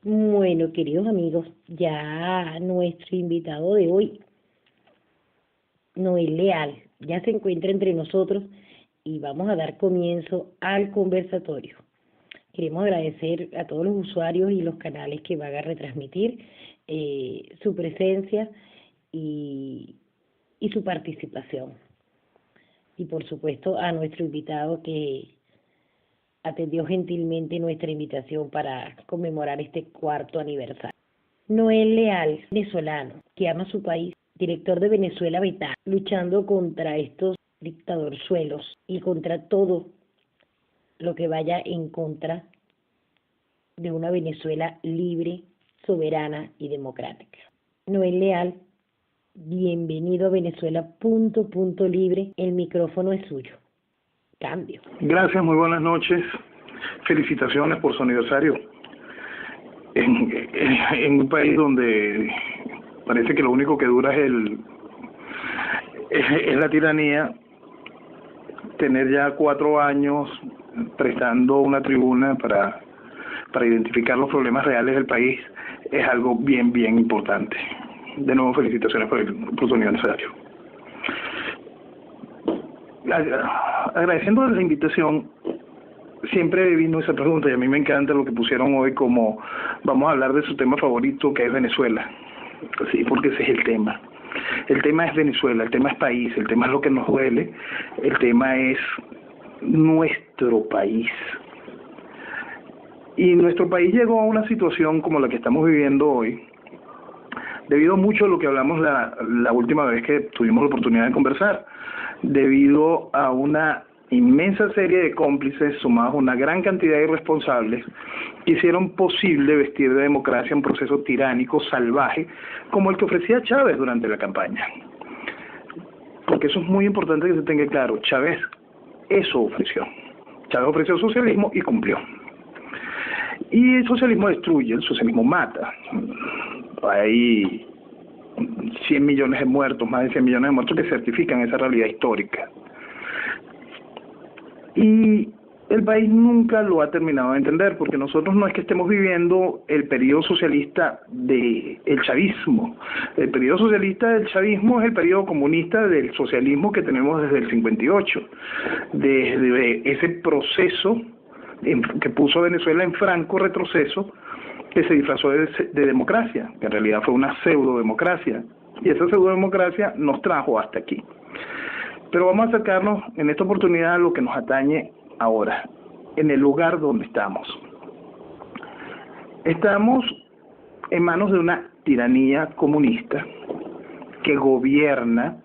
Bueno, queridos amigos, ya nuestro invitado de hoy, Noel Leal, ya se encuentra entre nosotros y vamos a dar comienzo al conversatorio. Queremos agradecer a todos los usuarios y los canales que van a retransmitir su presencia y su participación. Y por supuesto a nuestro invitado que atendió gentilmente nuestra invitación para conmemorar este 4º aniversario. Noel Leal, venezolano, que ama su país, director de Venezuela Vital, luchando contra estos dictadorzuelos y contra todo lo que vaya en contra de una Venezuela libre, soberana y democrática. Noel Leal, bienvenido a Venezuela Libre, el micrófono es suyo. Cambio. Gracias, muy buenas noches. Felicitaciones por su aniversario. En un país donde parece que lo único que dura es la tiranía, tener ya 4 años prestando una tribuna para identificar los problemas reales del país es algo bien importante. De nuevo, felicitaciones por su aniversario. Agradeciendo la invitación, siempre vino esa pregunta y a mí me encanta lo que pusieron hoy como vamos a hablar de su tema favorito, que es Venezuela. Sí, porque ese es el tema. El tema es Venezuela, el tema es país, el tema es lo que nos duele, el tema es nuestro país. Y nuestro país llegó a una situación como la que estamos viviendo hoy, debido mucho a lo que hablamos la última vez que tuvimos la oportunidad de conversar, debido a una inmensa serie de cómplices sumados a una gran cantidad de irresponsables que hicieron posible vestir de democracia un proceso tiránico, salvaje, como el que ofrecía Chávez durante la campaña. Porque eso es muy importante que se tenga claro. Chávez eso ofreció. Chávez ofreció socialismo y cumplió. Y el socialismo destruye, el socialismo mata. Hay 100 millones de muertos, más de 100 millones de muertos que certifican esa realidad histórica. Y el país nunca lo ha terminado de entender, porque nosotros no es que estemos viviendo el periodo socialista del chavismo. El periodo socialista del chavismo es el periodo comunista del socialismo que tenemos desde el 58. Desde ese proceso que puso a Venezuela en franco retroceso, que se disfrazó de democracia, que en realidad fue una pseudo-democracia, y esa pseudo-democracia nos trajo hasta aquí. Pero vamos a acercarnos en esta oportunidad a lo que nos atañe ahora, en el lugar donde estamos. Estamos en manos de una tiranía comunista que gobierna,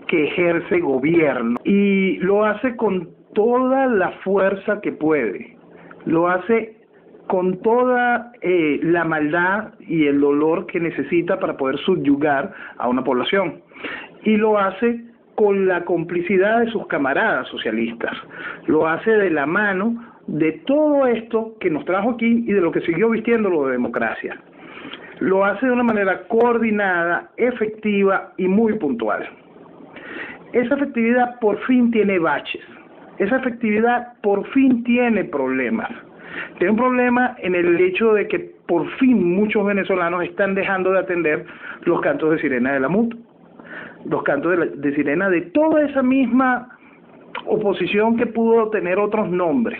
que ejerce gobierno, y lo hace con toda la fuerza que puede, lo hace con toda la maldad y el dolor que necesita para poder subyugar a una población, y lo hace con la complicidad de sus camaradas socialistas, lo hace de la mano de todo esto que nos trajo aquí y de lo que siguió vistiéndolo de democracia. Lo hace de una manera coordinada, efectiva y muy puntual. Esa efectividad por fin tiene baches, esa efectividad por fin tiene problemas. Tiene un problema en el hecho de que por fin muchos venezolanos están dejando de atender los cantos de sirena de la MUT, los cantos de sirena de toda esa misma oposición que pudo tener otros nombres,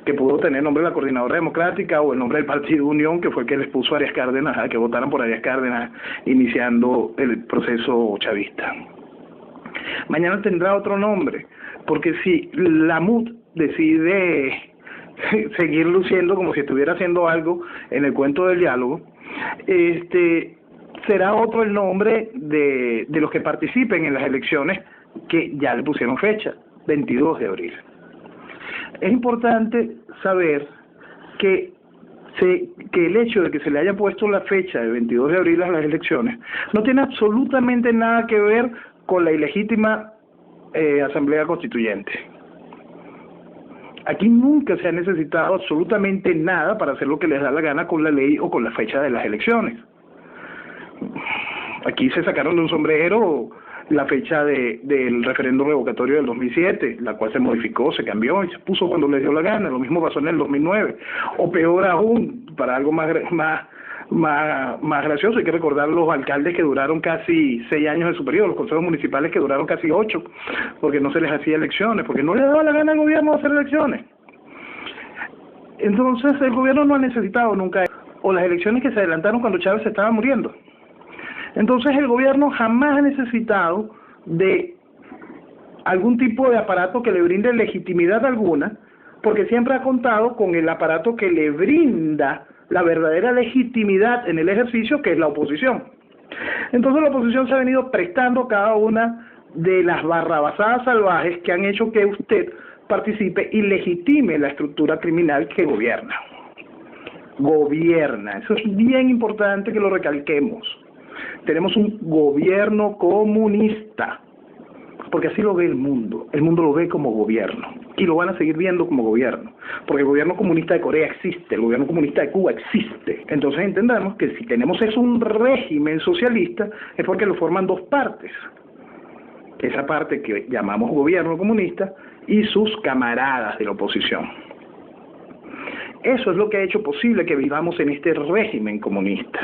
que pudo tener el nombre de la Coordinadora Democrática o el nombre del Partido Unión, que fue el que les puso a Arias Cárdenas, a que votaran por Arias Cárdenas iniciando el proceso chavista. Mañana tendrá otro nombre, porque si la MUT decide seguir luciendo como si estuviera haciendo algo en el cuento del diálogo, será otro el nombre de los que participen en las elecciones que ya le pusieron fecha, 22 de abril. Es importante saber que el hecho de que se le haya puesto la fecha de 22 de abril a las elecciones no tiene absolutamente nada que ver con la ilegítima Asamblea Constituyente. Aquí nunca se ha necesitado absolutamente nada para hacer lo que les da la gana con la ley o con la fecha de las elecciones. Aquí se sacaron de un sombrero la fecha del referendo revocatorio del 2007, la cual se modificó, se cambió y se puso cuando les dio la gana. Lo mismo pasó en el 2009. O peor aún, para algo más gracioso, hay que recordar los alcaldes que duraron casi 6 años en su periodo, los consejos municipales que duraron casi 8, porque no se les hacía elecciones, porque no le daba la gana al gobierno hacer elecciones. Entonces el gobierno no ha necesitado nunca, o las elecciones que se adelantaron cuando Chávez se estaba muriendo. Entonces el gobierno jamás ha necesitado de algún tipo de aparato que le brinde legitimidad alguna, porque siempre ha contado con el aparato que le brinda la verdadera legitimidad en el ejercicio, que es la oposición. Entonces la oposición se ha venido prestando cada una de las barrabasadas salvajes que han hecho que usted participe y legitime la estructura criminal que gobierna. Gobierna, eso es bien importante que lo recalquemos. Tenemos un gobierno comunista, porque así lo ve el mundo lo ve como gobierno, y lo van a seguir viendo como gobierno, porque el gobierno comunista de Corea existe, el gobierno comunista de Cuba existe. Entonces entendamos que si tenemos un régimen socialista, es porque lo forman dos partes, esa parte que llamamos gobierno comunista y sus camaradas de la oposición. Eso es lo que ha hecho posible que vivamos en este régimen comunista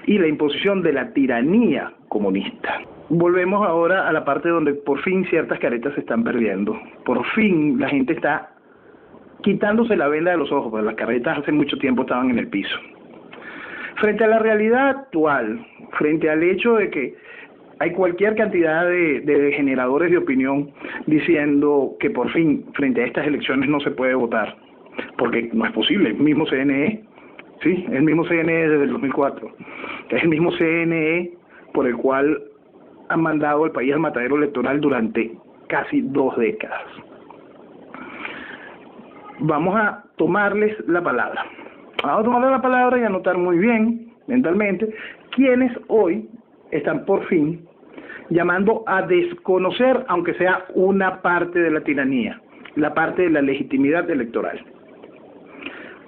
y la imposición de la tiranía comunista. Volvemos ahora a la parte donde por fin ciertas caretas se están perdiendo. Por fin la gente está quitándose la venda de los ojos, porque las caretas hace mucho tiempo estaban en el piso. Frente a la realidad actual, frente al hecho de que hay cualquier cantidad de generadores de opinión diciendo que por fin frente a estas elecciones no se puede votar, porque no es posible, el mismo CNE, sí, el mismo CNE desde el 2004, es el mismo CNE por el cual han mandado al país al matadero electoral durante casi 2 décadas. Vamos a tomarles la palabra. Vamos a tomarles la palabra y anotar muy bien, mentalmente, quienes hoy están por fin llamando a desconocer, aunque sea una parte de la tiranía, la parte de la legitimidad electoral.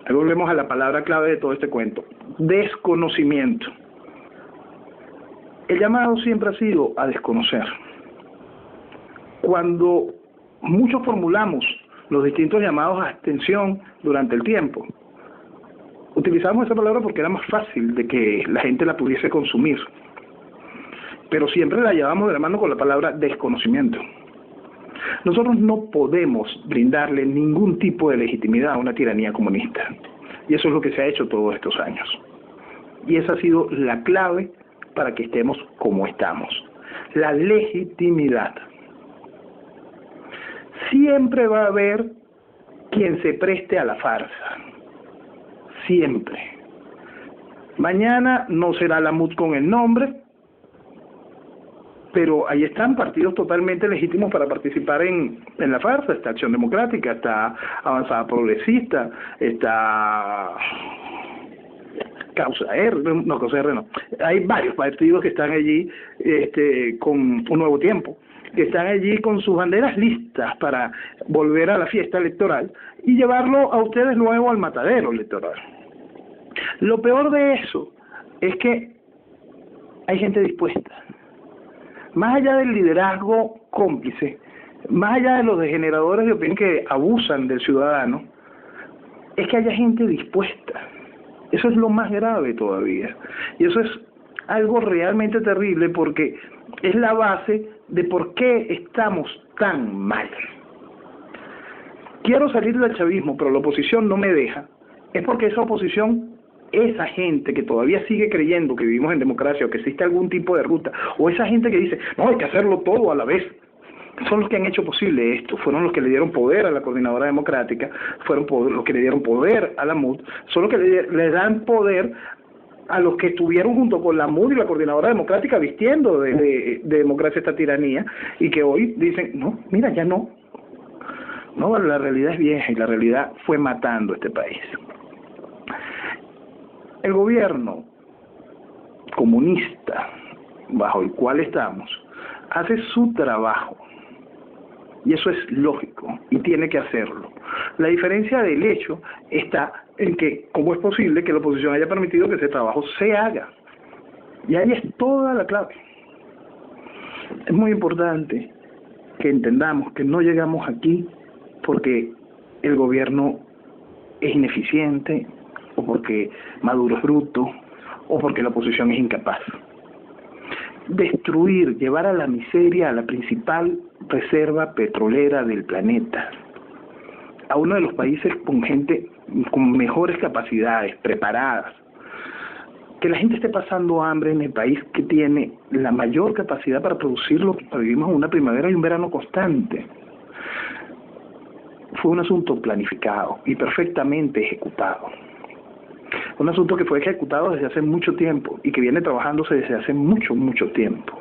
Ahí volvemos a la palabra clave de todo este cuento: desconocimiento. El llamado siempre ha sido a desconocer. Cuando muchos formulamos los distintos llamados a abstención durante el tiempo, utilizamos esa palabra porque era más fácil de que la gente la pudiese consumir, pero siempre la llevamos de la mano con la palabra desconocimiento. Nosotros no podemos brindarle ningún tipo de legitimidad a una tiranía comunista, y eso es lo que se ha hecho todos estos años, y esa ha sido la clave para que estemos como estamos: la legitimidad. Siempre va a haber quien se preste a la farsa, siempre. Mañana no será la MUD con el nombre, pero ahí están partidos totalmente legítimos para participar en la farsa. Está Acción Democrática, está Avanzada Progresista, está Causa R, no, Causa R no. Hay varios partidos que están allí con un nuevo tiempo, que están allí con sus banderas listas para volver a la fiesta electoral y llevarlo a ustedes luego al matadero electoral. Lo peor de eso es que hay gente dispuesta. Más allá del liderazgo cómplice, más allá de los degeneradores de opinión que abusan del ciudadano, es que haya gente dispuesta. Eso es lo más grave todavía. Y eso es algo realmente terrible, porque es la base de por qué estamos tan mal. Quiero salir del chavismo, pero la oposición no me deja. Es porque esa oposición, esa gente que todavía sigue creyendo que vivimos en democracia o que existe algún tipo de ruta, o esa gente que dice, no, hay que hacerlo todo a la vez, son los que han hecho posible esto. Fueron los que le dieron poder a la Coordinadora Democrática, fueron los que le dieron poder a la MUD, son los que le dan poder a los que estuvieron junto con la MUD y la Coordinadora Democrática vistiendo de democracia esta tiranía, y que hoy dicen, no, mira, ya no. No, la realidad es vieja y la realidad fue matando este país. El gobierno comunista bajo el cual estamos hace su trabajo, y eso es lógico y tiene que hacerlo. La diferencia del hecho está en que cómo es posible que la oposición haya permitido que ese trabajo se haga, y ahí es toda la clave. Es muy importante que entendamos que no llegamos aquí porque el gobierno es ineficiente, o porque Maduro es bruto, o porque la oposición es incapaz. Destruir, llevar a la miseria a la principal reserva petrolera del planeta, a uno de los países con gente con mejores capacidades, preparadas, que la gente esté pasando hambre en el país que tiene la mayor capacidad para producirlo, vivimos una primavera y un verano constante. Fue un asunto planificado y perfectamente ejecutado. Un asunto que fue ejecutado desde hace mucho tiempo y que viene trabajándose desde hace mucho, mucho tiempo.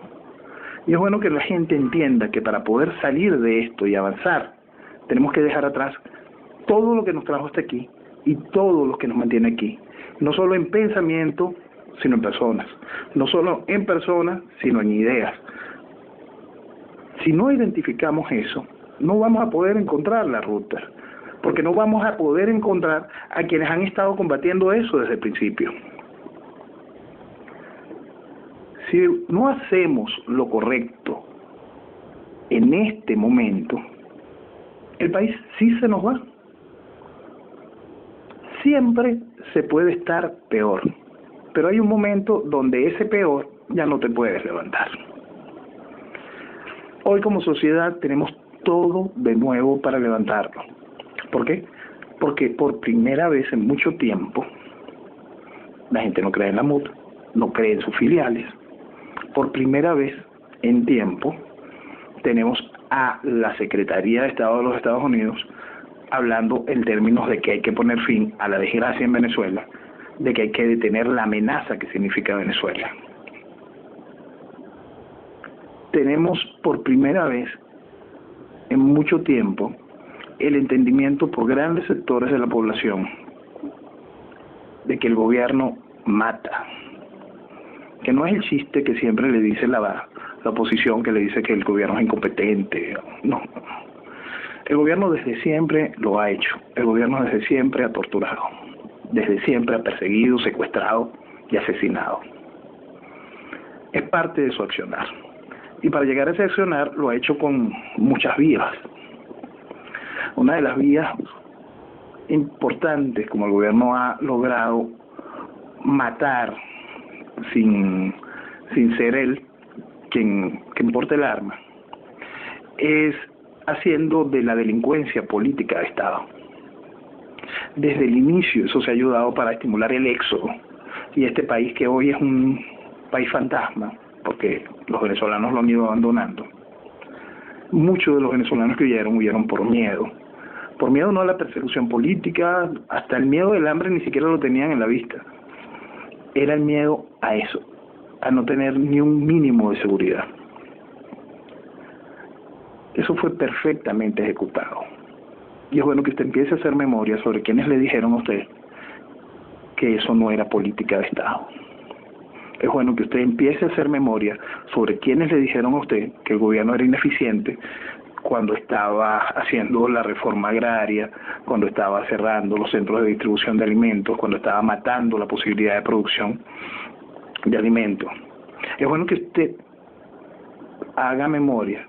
Y es bueno que la gente entienda que para poder salir de esto y avanzar, tenemos que dejar atrás todo lo que nos trajo hasta aquí y todo lo que nos mantiene aquí. No solo en pensamiento, sino en personas. No solo en personas, sino en ideas. Si no identificamos eso, no vamos a poder encontrar la ruta, porque no vamos a poder encontrar a quienes han estado combatiendo eso desde el principio. Si no hacemos lo correcto en este momento, el país sí se nos va. Siempre se puede estar peor, pero hay un momento donde ese peor ya no te puedes levantar. Hoy como sociedad tenemos todo de nuevo para levantarlo. ¿Por qué? Porque por primera vez en mucho tiempo la gente no cree en la MUD, no cree en sus filiales. Por primera vez en tiempo tenemos a la Secretaría de Estado de los Estados Unidos hablando en términos de que hay que poner fin a la desgracia en Venezuela, de que hay que detener la amenaza que significa Venezuela. Tenemos por primera vez en mucho tiempo el entendimiento por grandes sectores de la población de que el gobierno mata, que no es el chiste que siempre le dice la oposición, que le dice que el gobierno es incompetente. No, el gobierno desde siempre lo ha hecho, el gobierno desde siempre ha torturado, desde siempre ha perseguido, secuestrado y asesinado. Es parte de su accionar, y para llegar a ese accionar lo ha hecho con muchas vías. Una de las vías importantes, como el gobierno ha logrado matar sin ser él quien porte el arma, es haciendo de la delincuencia política de Estado. Desde el inicio eso se ha ayudado para estimular el éxodo, y este país que hoy es un país fantasma, porque los venezolanos lo han ido abandonando. Muchos de los venezolanos que huyeron por miedo no a la persecución política, hasta el miedo del hambre ni siquiera lo tenían en la vista. Era el miedo a eso, a no tener ni un mínimo de seguridad. Eso fue perfectamente ejecutado. Y es bueno que usted empiece a hacer memoria sobre quienes le dijeron a usted que eso no era política de Estado. Es bueno que usted empiece a hacer memoria sobre quienes le dijeron a usted que el gobierno era ineficiente cuando estaba haciendo la reforma agraria, cuando estaba cerrando los centros de distribución de alimentos, cuando estaba matando la posibilidad de producción de alimentos. Es bueno que usted haga memoria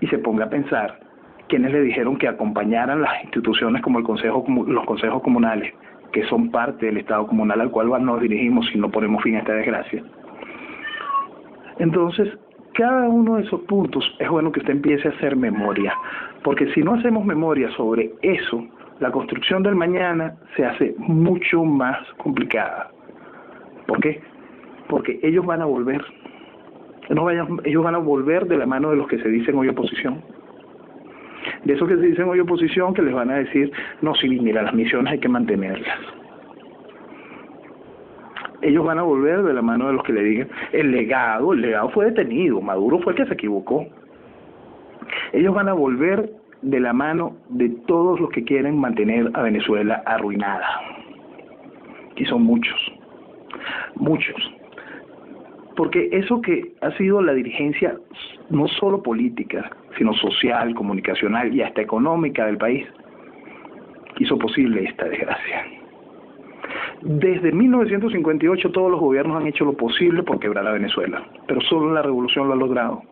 y se ponga a pensar quienes le dijeron que acompañaran las instituciones como los consejos comunales, que son parte del Estado comunal al cual nos dirigimos si no ponemos fin a esta desgracia. Entonces, cada uno de esos puntos es bueno que usted empiece a hacer memoria, porque si no hacemos memoria sobre eso, la construcción del mañana se hace mucho más complicada. ¿Por qué? Porque ellos van a volver. Ellos van a volver de la mano de los que se dicen hoy oposición. De esos que se dicen hoy oposición, que les van a decir, no, sí, mira, las misiones hay que mantenerlas. Ellos van a volver de la mano de los que le digan, el legado fue detenido, Maduro fue el que se equivocó. Ellos van a volver de la mano de todos los que quieren mantener a Venezuela arruinada. Y son muchos. Porque eso que ha sido la dirigencia, no solo política, sino social, comunicacional y hasta económica del país, hizo posible esta desgracia. Desde 1958 todos los gobiernos han hecho lo posible por quebrar a Venezuela, pero solo la revolución lo ha logrado,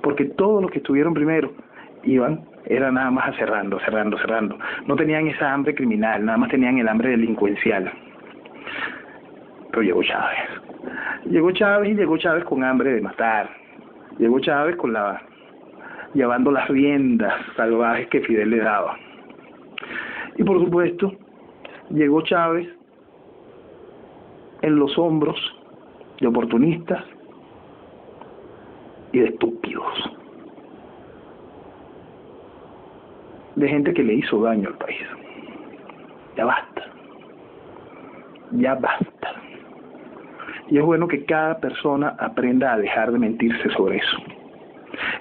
porque todos los que estuvieron primero iban era nada más cerrando. No tenían esa hambre criminal, nada más tenían el hambre delincuencial. Pero llegó Chávez. Llegó Chávez con hambre de matar. Llegó Chávez llevando las riendas salvajes que Fidel le daba. Y por supuesto, llegó Chávez en los hombros de oportunistas y de estúpidos, de gente que le hizo daño al país. Ya basta. Y es bueno que cada persona aprenda a dejar de mentirse sobre eso.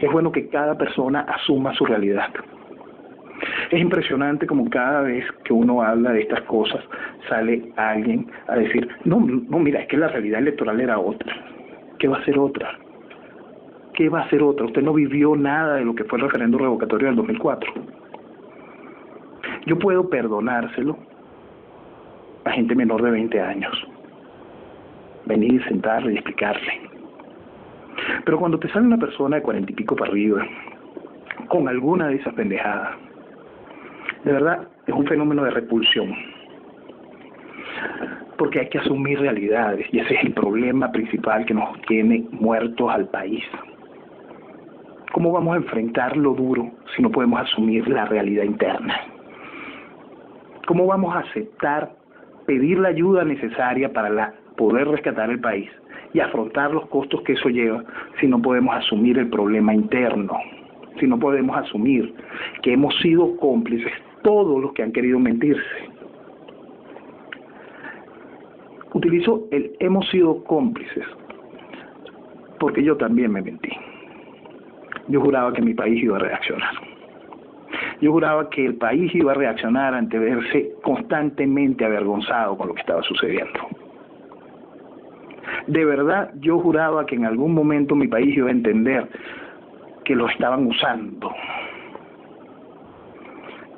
Es bueno que cada persona asuma su realidad. Es impresionante como cada vez que uno habla de estas cosas sale alguien a decir, no, mira, es que la realidad electoral era otra. ¿Qué va a ser otra? Usted no vivió nada de lo que fue el referéndum revocatorio del 2004. Yo puedo perdonárselo a gente menor de 20 años. Venir y sentarle y explicarle. Pero cuando te sale una persona de 40 y pico para arriba, con alguna de esas pendejadas, de verdad es un fenómeno de repulsión. Porque hay que asumir realidades, y ese es el problema principal que nos tiene muertos al país. ¿Cómo vamos a enfrentar lo duro si no podemos asumir la realidad interna? ¿Cómo vamos a aceptar pedir la ayuda necesaria para poder rescatar el país y afrontar los costos que eso lleva si no podemos asumir el problema interno? Si no podemos asumir que hemos sido cómplices todos los que han querido mentirse. Utilizo el hemos sido cómplices porque yo también me mentí. Yo juraba que mi país iba a reaccionar. Yo juraba que el país iba a reaccionar ante verse constantemente avergonzado con lo que estaba sucediendo. De verdad, yo juraba que en algún momento mi país iba a entender que lo estaban usando.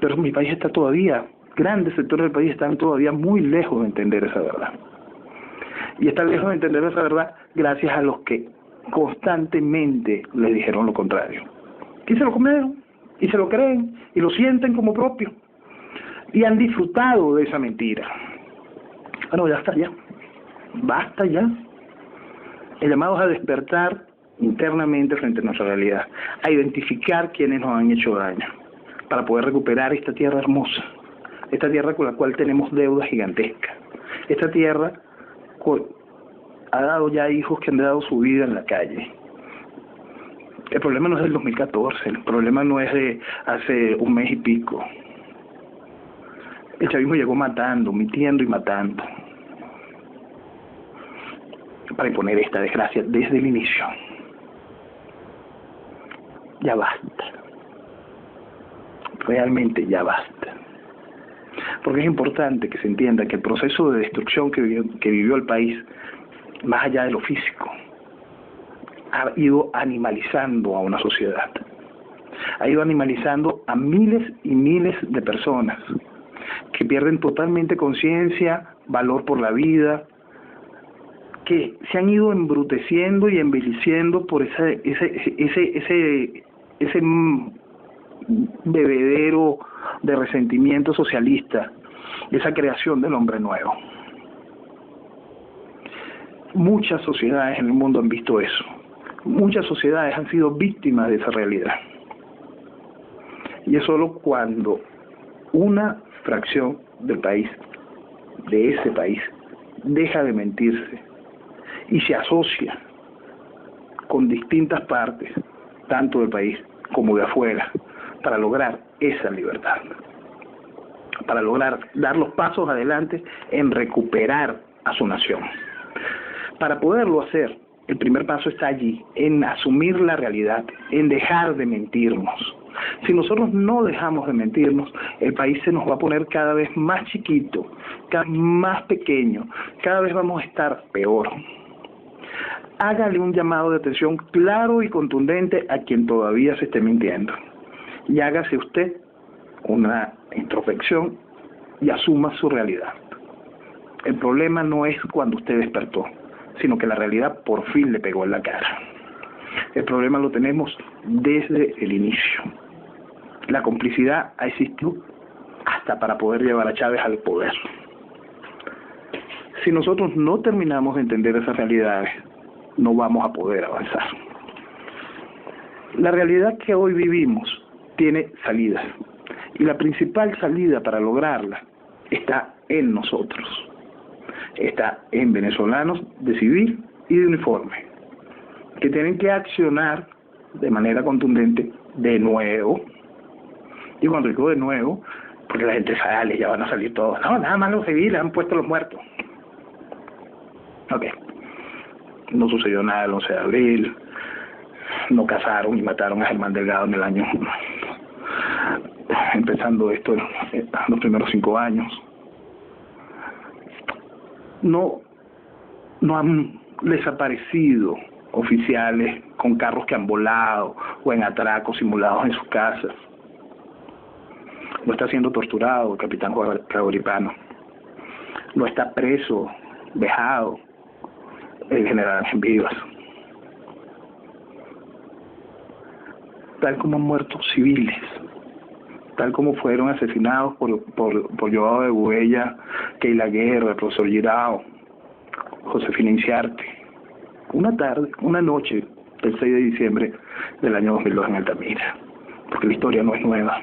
Pero mi país está todavía, grandes sectores del país están todavía muy lejos de entender esa verdad. Y están lejos de entender esa verdad gracias a los que constantemente les dijeron lo contrario. Y se lo comieron, y se lo creen, y lo sienten como propio. Y han disfrutado de esa mentira. Bueno, ya está, ya. Basta ya. El llamado es a despertar internamente frente a nuestra realidad, a identificar quienes nos han hecho daño, para poder recuperar esta tierra hermosa, esta tierra con la cual tenemos deudas gigantescas, esta tierra ha dado ya hijos que han dado su vida en la calle. El problema no es del 2014, el problema no es de hace un mes y pico. El chavismo llegó matando, mintiendo y matando, para imponer esta desgracia desde el inicio. Ya basta. Realmente ya basta. Porque es importante que se entienda que el proceso de destrucción que vivió el país, más allá de lo físico, ha ido animalizando a una sociedad. Ha ido animalizando a miles y miles de personas que pierden totalmente conciencia, valor por la vida, que se han ido embruteciendo y envileciendo por ese bebedero de resentimiento socialista, esa creación del hombre nuevo. Muchas sociedades en el mundo han visto eso. Muchas sociedades han sido víctimas de esa realidad. Y es solo cuando una fracción del país, de ese país, deja de mentirse y se asocia con distintas partes, tanto del país como de afuera, para lograr esa libertad, para lograr dar los pasos adelante en recuperar a su nación. Para poderlo hacer, el primer paso está allí, en asumir la realidad, en dejar de mentirnos. Si nosotros no dejamos de mentirnos, el país se nos va a poner cada vez más chiquito, cada vez más pequeño, cada vez vamos a estar peor. Hágale un llamado de atención claro y contundente a quien todavía se esté mintiendo. Y hágase usted una introspección y asuma su realidad. El problema no es cuando usted despertó, sino que la realidad por fin le pegó en la cara. El problema lo tenemos desde el inicio. La complicidad ha existido hasta para poder llevar a Chávez al poder. Si nosotros no terminamos de entender esas realidades, no vamos a poder avanzar. La realidad que hoy vivimos tiene salidas, y la principal salida para lograrla está en nosotros. Está en venezolanos de civil y de uniforme, que tienen que accionar de manera contundente de nuevo. Y cuando digo de nuevo, porque la gente sale, ya van a salir todos. No, nada más los civiles han puesto los muertos. Ok. No sucedió nada el 11 de abril. No cazaron y mataron a Germán Delgado en el año, empezando esto, los primeros 5 años. No han desaparecido oficiales con carros que han volado o en atracos simulados en sus casas. No está siendo torturado el capitán Caboripano. No está preso, vejado el general Ángel Vivas. Tal como han muerto civiles, tal como fueron asesinados por Joao de Buella, Keila Guerra, el profesor Girao, Josefina Inciarte, una noche del 6 de diciembre del año 2002 en Altamira, porque la historia no es nueva.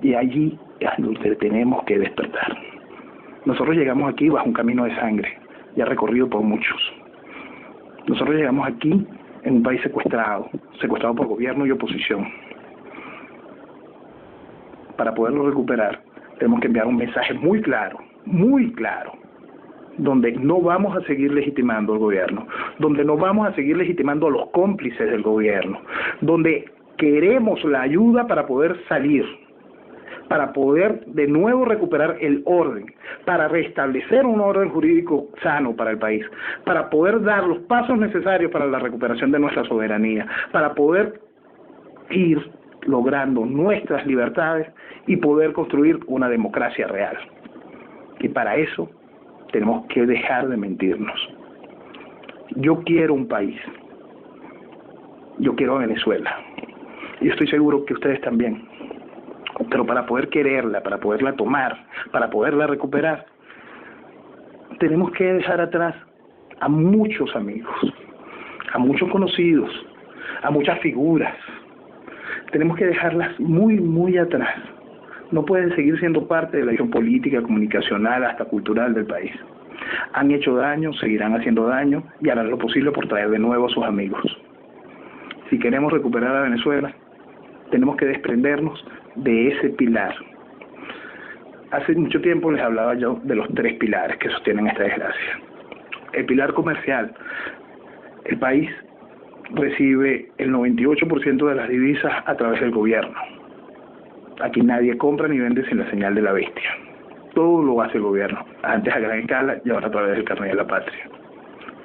Y allí es donde tenemos que despertar. Nosotros llegamos aquí bajo un camino de sangre, ya recorrido por muchos. Nosotros llegamos aquí en un país secuestrado por gobierno y oposición. Para poderlo recuperar, tenemos que enviar un mensaje muy claro, donde no vamos a seguir legitimando al gobierno, donde no vamos a seguir legitimando a los cómplices del gobierno, donde queremos la ayuda para poder salir, para poder de nuevo recuperar el orden, para restablecer un orden jurídico sano para el país, para poder dar los pasos necesarios para la recuperación de nuestra soberanía, para poder ir logrando nuestras libertades y poder construir una democracia real. Y para eso tenemos que dejar de mentirnos. Yo quiero un país, yo quiero a Venezuela, y estoy seguro que ustedes también. Pero para poder quererla, para poderla tomar, para poderla recuperar, tenemos que dejar atrás a muchos amigos, a muchos conocidos, a muchas figuras. Tenemos que dejarlas muy atrás. No pueden seguir siendo parte de la acción política, comunicacional, hasta cultural del país. Han hecho daño, seguirán haciendo daño y harán lo posible por traer de nuevo a sus amigos. Si queremos recuperar a Venezuela, tenemos que desprendernos de ese pilar. Hace mucho tiempo les hablaba yo de los 3 pilares que sostienen esta desgracia. El pilar comercial. El país recibe el 98% de las divisas a través del gobierno. Aquí nadie compra ni vende sin la señal de la bestia. Todo lo hace el gobierno, antes a gran escala y ahora a través del carnet de la patria.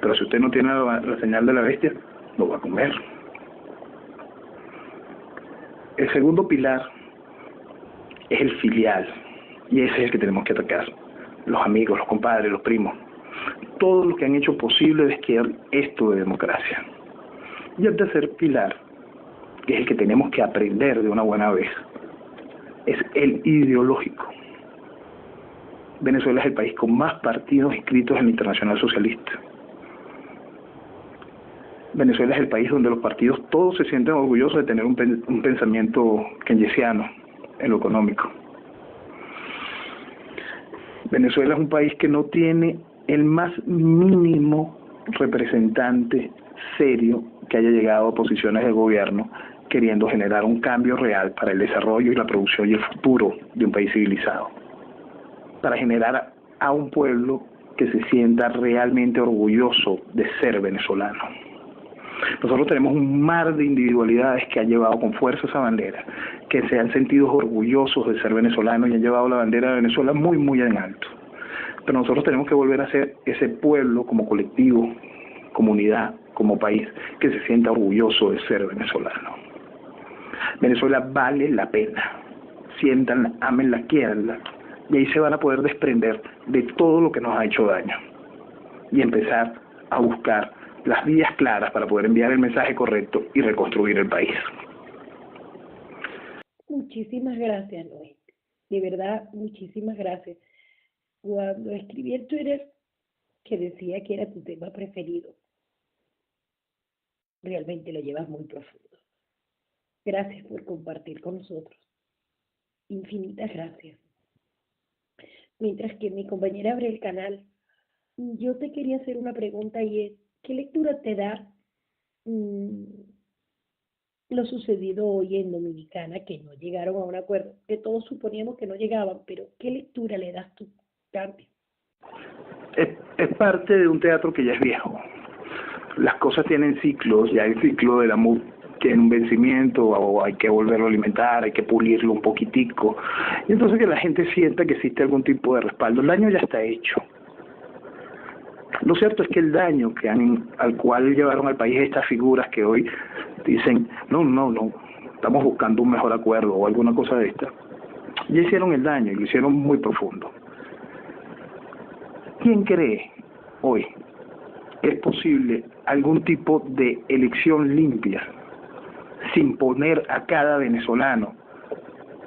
Pero si usted no tiene la señal de la bestia, no va a comer. El segundo pilar es el filial, y ese es el que tenemos que atacar. Los amigos, los compadres, los primos, todos los que han hecho posible desquiar esto de democracia. Y el tercer pilar, que es el que tenemos que aprender de una buena vez, es el ideológico. Venezuela es el país con más partidos inscritos en la Internacional Socialista. Venezuela es el país donde los partidos todos se sienten orgullosos de tener un pensamiento keynesiano en lo económico. Venezuela es un país que no tiene el más mínimo representante serio que haya llegado a posiciones de gobierno queriendo generar un cambio real para el desarrollo y la producción y el futuro de un país civilizado, para generar a un pueblo que se sienta realmente orgulloso de ser venezolano. Nosotros tenemos un mar de individualidades que han llevado con fuerza esa bandera, que se han sentido orgullosos de ser venezolanos y han llevado la bandera de Venezuela muy en alto. Pero nosotros tenemos que volver a ser ese pueblo como colectivo, comunidad, como país, que se sienta orgulloso de ser venezolano. Venezuela vale la pena. Siéntanla, ámenla, quiéranla, y ahí se van a poder desprender de todo lo que nos ha hecho daño y empezar a buscar las vías claras para poder enviar el mensaje correcto y reconstruir el país. muchísimas gracias, Noel. De verdad, muchísimas gracias. Cuando escribí en Twitter que decía que era tu tema preferido, realmente lo llevas muy profundo. Gracias por compartir con nosotros. Infinitas gracias. Mientras que mi compañera abre el canal, yo te quería hacer una pregunta y es, ¿qué lectura te da lo sucedido hoy en Dominicana, que no llegaron a un acuerdo, que todos suponíamos que no llegaban, pero ¿qué lectura le das tú, Cambio? Es parte de un teatro que ya es viejo. Las cosas tienen ciclos, ya el ciclo del amor tiene un vencimiento, o hay que volverlo a alimentar, hay que pulirlo un poquitico, y entonces que la gente sienta que existe algún tipo de respaldo. El daño ya está hecho. Lo cierto es que el daño al cual llevaron al país estas figuras que hoy dicen, no, estamos buscando un mejor acuerdo o alguna cosa de esta, ya hicieron el daño y lo hicieron muy profundo. ¿Quién cree hoy que es posible algún tipo de elección limpia sin poner a cada venezolano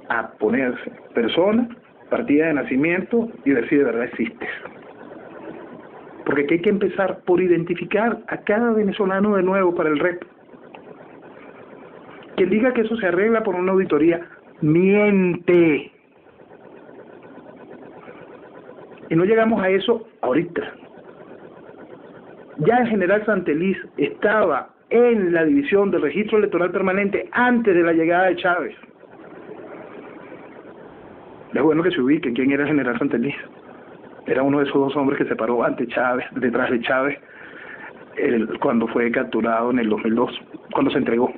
a ponerse persona, partida de nacimiento y ver si de verdad existes? Porque aquí hay que empezar por identificar a cada venezolano de nuevo para el reto. Quien diga que eso se arregla por una auditoría, miente. Y no llegamos a eso ahorita. Ya el general Santeliz estaba en la división del registro electoral permanente antes de la llegada de Chávez. Es bueno que se ubiquen quién era el general Santeliz. Era uno de esos dos hombres que se paró ante Chávez, detrás de Chávez, cuando fue capturado en el 2002, cuando se entregó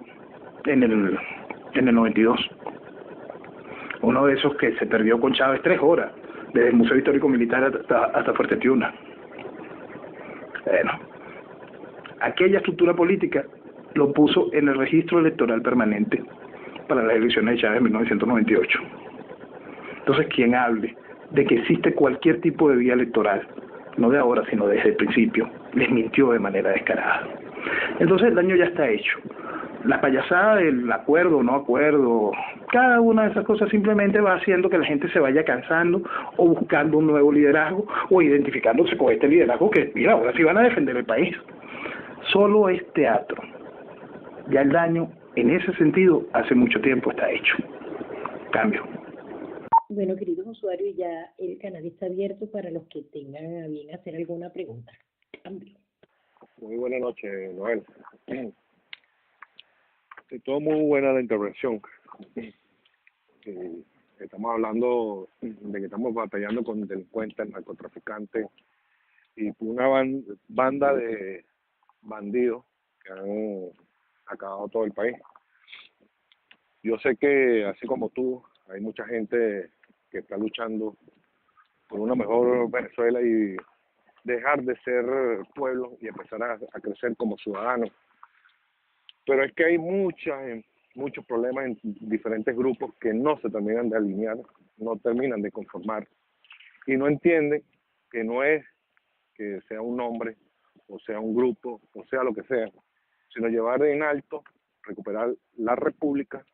en el 92. Uno de esos que se perdió con Chávez 3 horas, desde el Museo Histórico Militar hasta Fuerte Tiuna. Bueno, aquella estructura política lo puso en el registro electoral permanente para las elecciones de Chávez en 1998. Entonces, quien hable de que existe cualquier tipo de vía electoral, no de ahora, sino desde el principio, les mintió de manera descarada. Entonces el daño ya está hecho. La payasada del acuerdo o no acuerdo, cada una de esas cosas simplemente va haciendo que la gente se vaya cansando o buscando un nuevo liderazgo o identificándose con este liderazgo que, mira, ahora sí van a defender el país. Solo es teatro. Ya el daño, en ese sentido, hace mucho tiempo está hecho. Cambio. Bueno, queridos usuarios, ya el canal está abierto para los que tengan a bien hacer alguna pregunta. Cambio. Muy buenas noches, Noel. Todo muy buena la intervención. Estamos hablando de que estamos batallando con delincuentes, narcotraficantes y una banda de bandidos que han acabado todo el país. Yo sé que, así como tú, hay mucha gente que está luchando por una mejor Venezuela y dejar de ser pueblo y empezar a crecer como ciudadanos. Pero es que hay muchos problemas en diferentes grupos que no se terminan de alinear, no terminan de conformar y no entienden que no es que sea un hombre o sea un grupo o sea lo que sea, sino llevar en alto, recuperar la república,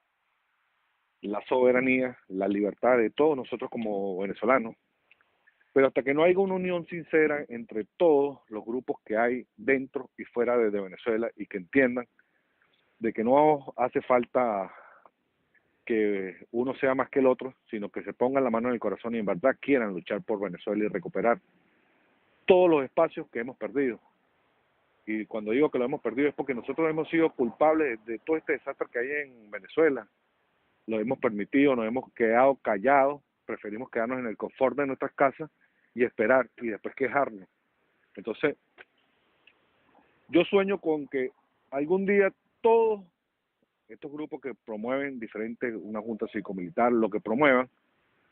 la soberanía, la libertad de todos nosotros como venezolanos. Pero hasta que no haya una unión sincera entre todos los grupos que hay dentro y fuera de Venezuela y que entiendan de que no hace falta que uno sea más que el otro, sino que se pongan la mano en el corazón y en verdad quieran luchar por Venezuela y recuperar todos los espacios que hemos perdido. Y cuando digo que lo hemos perdido es porque nosotros hemos sido culpables de todo este desastre que hay en Venezuela. Lo hemos permitido, nos hemos quedado callados, preferimos quedarnos en el confort de nuestras casas y esperar y después quejarnos. Entonces, yo sueño con que algún día todos estos grupos que promueven diferentes, una junta cívico-militar, lo que promuevan,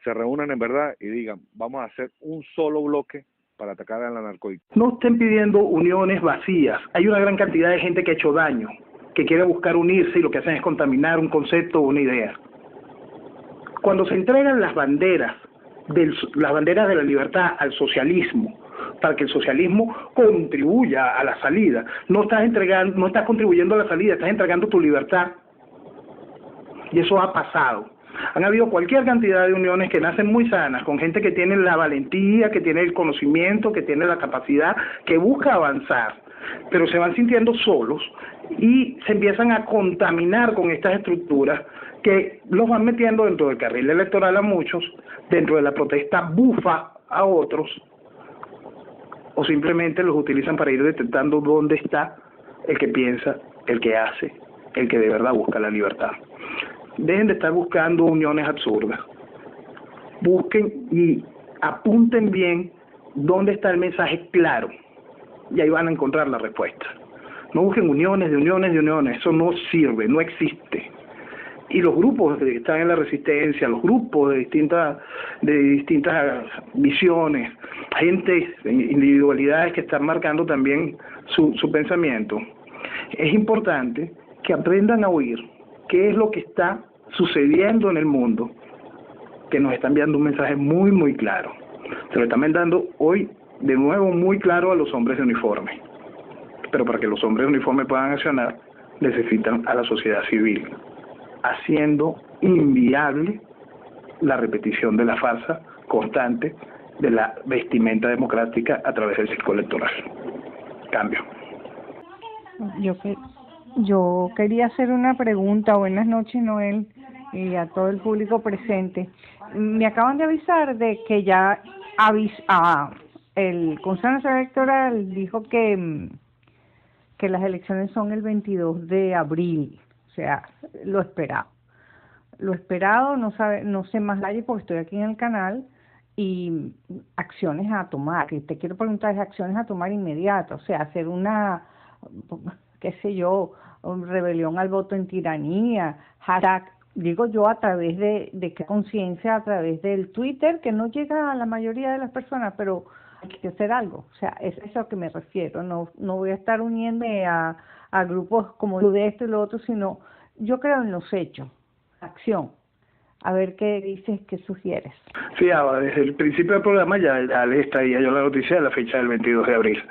se reúnan en verdad y digan, vamos a hacer un solo bloque para atacar a la narcodictadura. No estén pidiendo uniones vacías. Hay una gran cantidad de gente que ha hecho daño, que quiere buscar unirse y lo que hacen es contaminar un concepto o una idea. Cuando se entregan las banderas de la libertad al socialismo, para que el socialismo contribuya a la salida, no estás contribuyendo a la salida, estás entregando tu libertad. Y eso ha pasado. Han habido cualquier cantidad de uniones que nacen muy sanas, con gente que tiene la valentía, que tiene el conocimiento, que tiene la capacidad, que busca avanzar, pero se van sintiendo solos y se empiezan a contaminar con estas estructuras que los van metiendo dentro del carril electoral a muchos, dentro de la protesta bufa a otros, o simplemente los utilizan para ir detectando dónde está el que piensa, el que hace, el que de verdad busca la libertad. Dejen de estar buscando uniones absurdas. Busquen y apunten bien dónde está el mensaje claro, y ahí van a encontrar la respuesta. No busquen uniones de uniones de uniones, eso no sirve, no existe. Y los grupos que están en la resistencia, los grupos de distintas visiones, gente, individualidades que están marcando también su pensamiento, es importante que aprendan a oír qué es lo que está sucediendo en el mundo, que nos está enviando un mensaje muy, muy claro. Se lo están mandando hoy de nuevo muy claro a los hombres de uniforme. Pero para que los hombres de uniforme puedan accionar, necesitan a la sociedad civil, haciendo inviable la repetición de la farsa constante de la vestimenta democrática a través del circo electoral. Cambio. Yo quería hacer una pregunta. Buenas noches, Noel, y a todo el público presente. Me acaban de avisar de que ya el Consejo Nacional Electoral dijo que las elecciones son el 22 de abril, o sea, lo esperado. No sé más nadie porque estoy aquí en el canal, y acciones a tomar. Y te quiero preguntar, es acciones a tomar inmediatas, o sea, hacer una, qué sé yo, rebelión al voto en tiranía, hashtag, digo yo, a través de qué conciencia, a través del Twitter, que no llega a la mayoría de las personas, pero hay que hacer algo. O sea, es eso a lo que me refiero. No voy a estar uniéndome a grupos como de esto y lo otro, sino yo creo en los hechos, acción. A ver qué dices, qué sugieres. Sí, desde el principio del programa ya les traía yo la noticia de la fecha del 22 de abril.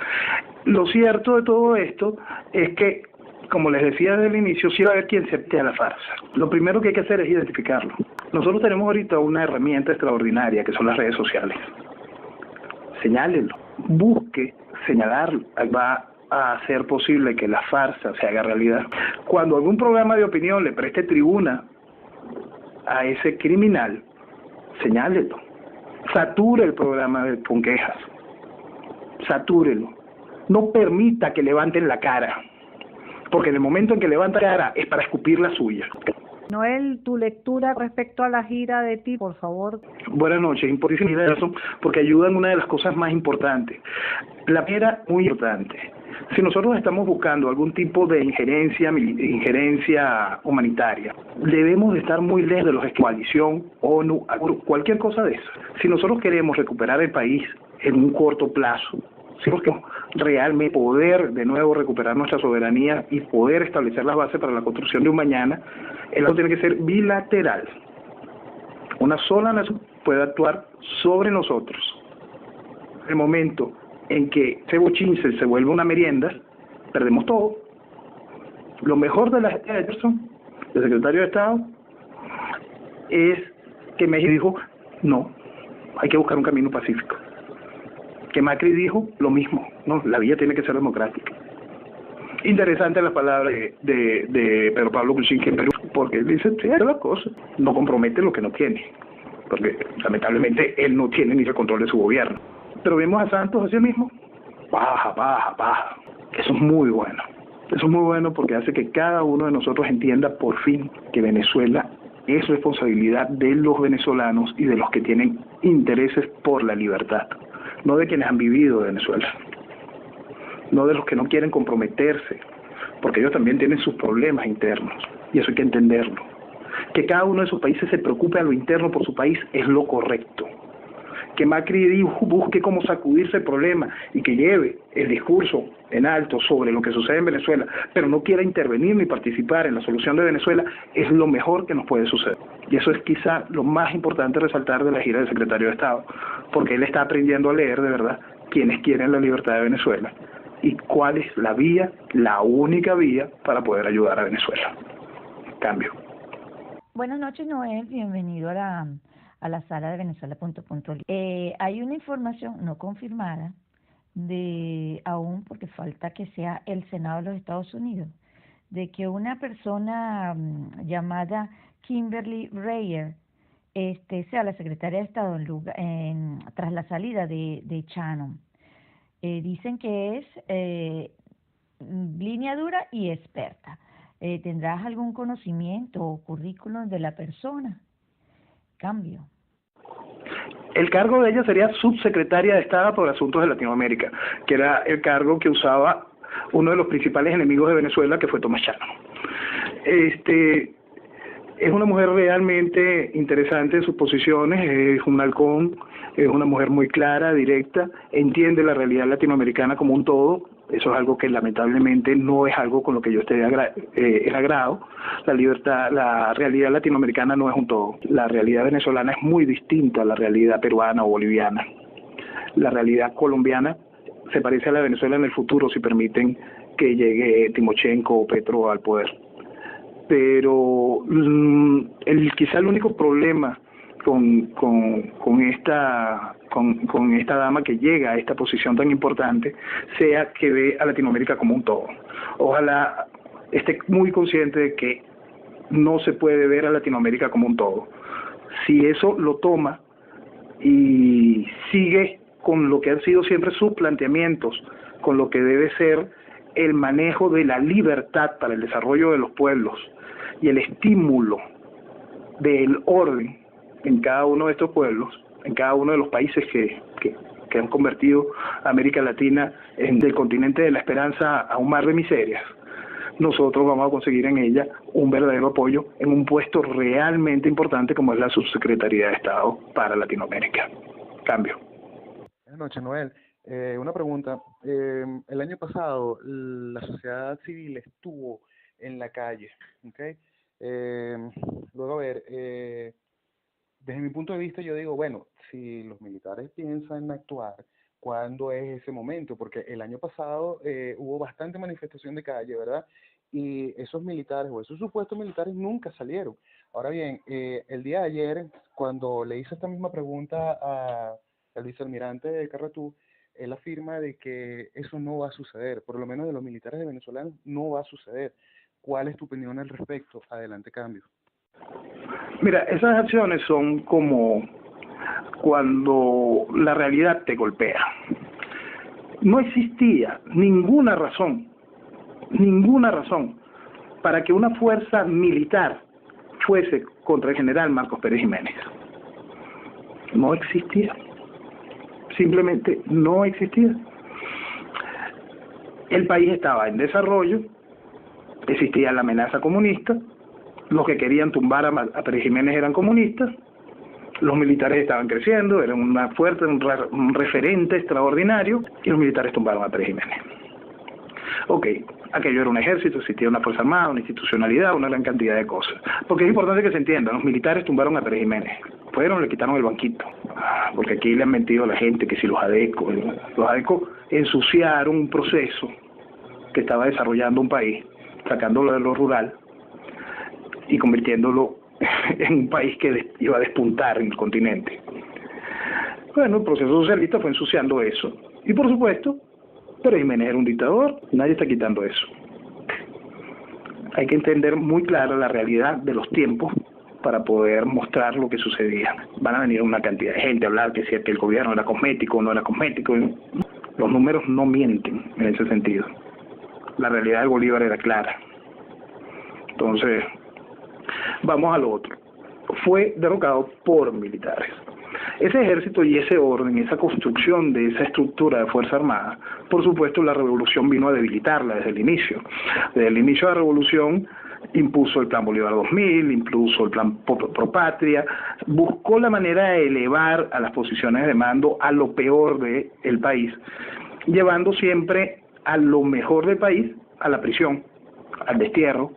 Lo cierto de todo esto es que, como les decía desde el inicio, sí va a haber quien se mete a la farsa. Lo primero que hay que hacer es identificarlo. Nosotros tenemos ahorita una herramienta extraordinaria que son las redes sociales. Señálenlo, busque señalarlo, va a hacer posible que la farsa se haga realidad. Cuando algún programa de opinión le preste tribuna a ese criminal, señálelo, sature el programa con quejas, satúrelo, no permita que levanten la cara, porque en el momento en que levanta la cara es para escupir la suya. Noel, tu lectura respecto a la gira de ti, por favor. Buenas noches, importantísimo porque ayudan una de las cosas más importantes. La primera, muy importante. Si nosotros estamos buscando algún tipo de injerencia humanitaria, debemos de estar muy lejos de los coalición, ONU, cualquier cosa de eso. Si nosotros queremos recuperar el país en un corto plazo, si nosotros queremos realmente poder de nuevo recuperar nuestra soberanía y poder establecer las bases para la construcción de un mañana, el acuerdo tiene que ser bilateral. Una sola nación puede actuar sobre nosotros. En el momento en que ese bochinche se vuelve una merienda, perdemos todo. Lo mejor de la gestión de Ederson, el secretario de Estado, es que México dijo, no, hay que buscar un camino pacífico. Que Macri dijo lo mismo, no, la vía tiene que ser democrática. Interesante las palabras de Pedro Pablo Kuczynski en Perú, porque él dice, sí, es la cosa, no compromete lo que no tiene, porque lamentablemente él no tiene ni el control de su gobierno. Pero vemos a Santos así mismo, baja. Eso es muy bueno. Eso es muy bueno porque hace que cada uno de nosotros entienda por fin que Venezuela es responsabilidad de los venezolanos y de los que tienen intereses por la libertad, no de quienes han vivido de Venezuela, no de los que no quieren comprometerse, porque ellos también tienen sus problemas internos y eso hay que entenderlo. Que cada uno de sus países se preocupe a lo interno por su país es lo correcto. Que Macri busque cómo sacudirse el problema y que lleve el discurso en alto sobre lo que sucede en Venezuela, pero no quiera intervenir ni participar en la solución de Venezuela, es lo mejor que nos puede suceder. Y eso es quizá lo más importante resaltar de la gira del secretario de Estado, porque él está aprendiendo a leer de verdad quiénes quieren la libertad de Venezuela y cuál es la vía, la única vía para poder ayudar a Venezuela. Cambio. Buenas noches, Noel. Bienvenido a la sala de Venezuela.li. Hay una información no confirmada aún porque falta que sea el Senado de los Estados Unidos, de que una persona llamada Kimberly Reyer sea la secretaria de Estado tras la salida de Shannon. Dicen que es línea dura y experta. ¿Tendrás algún conocimiento o currículum de la persona? Cambio. El cargo de ella sería subsecretaria de Estado por Asuntos de Latinoamérica, que era el cargo que usaba uno de los principales enemigos de Venezuela, que fue Thomas Shannon. Es una mujer realmente interesante en sus posiciones, es un halcón, es una mujer muy clara, directa, entiende la realidad latinoamericana como un todo. Eso es algo que lamentablemente no es algo con lo que yo esté en agrado. La realidad latinoamericana no es un todo. La realidad venezolana es muy distinta a la realidad peruana o boliviana. La realidad colombiana se parece a la de Venezuela en el futuro si permiten que llegue Timochenko o Petro al poder. Pero quizá el único problema con esta dama que llega a esta posición tan importante sea que ve a Latinoamérica como un todo. Ojalá esté muy consciente de que no se puede ver a Latinoamérica como un todo. Si eso lo toma y sigue con lo que han sido siempre sus planteamientos, con lo que debe ser el manejo de la libertad para el desarrollo de los pueblos y el estímulo del orden en cada uno de estos pueblos, en cada uno de los países que han convertido a América Latina del continente de la esperanza a un mar de miserias, nosotros vamos a conseguir en ella un verdadero apoyo en un puesto realmente importante como es la Subsecretaría de Estado para Latinoamérica. Cambio. Buenas noches, Noel. Una pregunta. El año pasado la sociedad civil estuvo en la calle, ¿okay? Luego, a ver, desde mi punto de vista yo digo, bueno, si los militares piensan actuar, ¿cuándo es ese momento? Porque el año pasado hubo bastante manifestación de calle, ¿verdad? Y esos militares o esos supuestos militares nunca salieron. Ahora bien, el día de ayer, cuando le hice esta misma pregunta al vicealmirante Carratú, él afirma de que eso no va a suceder, por lo menos de los militares de venezolanos no va a suceder. ¿Cuál es tu opinión al respecto? Adelante, cambio. Mira, esas acciones son como cuando la realidad te golpea. No existía ninguna razón para que una fuerza militar fuese contra el general Marcos Pérez Jiménez. No existía. Simplemente no existía. El país estaba en desarrollo, existía la amenaza comunista, los que querían tumbar a Pérez Jiménez eran comunistas, los militares estaban creciendo, eran una fuerte, un referente extraordinario, y los militares tumbaron a Pérez Jiménez. Ok, aquello era un ejército, existía una fuerza armada, una institucionalidad, una gran cantidad de cosas. Porque es importante que se entienda, los militares tumbaron a Pérez Jiménez, fueron, le quitaron el banquito, porque aquí le han mentido a la gente que si los ADECO ensuciaron un proceso que estaba desarrollando un país, sacándolo de lo rural y convirtiéndolo en un país que iba a despuntar en el continente. Bueno, el proceso socialista fue ensuciando eso. Y por supuesto, Pérez Jiménez era un dictador, nadie está quitando eso. Hay que entender muy clara la realidad de los tiempos para poder mostrar lo que sucedía. Van a venir una cantidad de gente a hablar que si el gobierno era cosmético o no era cosmético. Los números no mienten en ese sentido. La realidad de Bolívar era clara. Entonces, vamos a lo otro. Fue derrocado por militares. Ese ejército y ese orden, esa construcción de esa estructura de Fuerza Armada, por supuesto la revolución vino a debilitarla desde el inicio. Desde el inicio de la revolución impuso el Plan Bolívar 2000, impuso el Plan Pro Patria, buscó la manera de elevar a las posiciones de mando a lo peor del país, llevando siempre a lo mejor del país a la prisión, al destierro,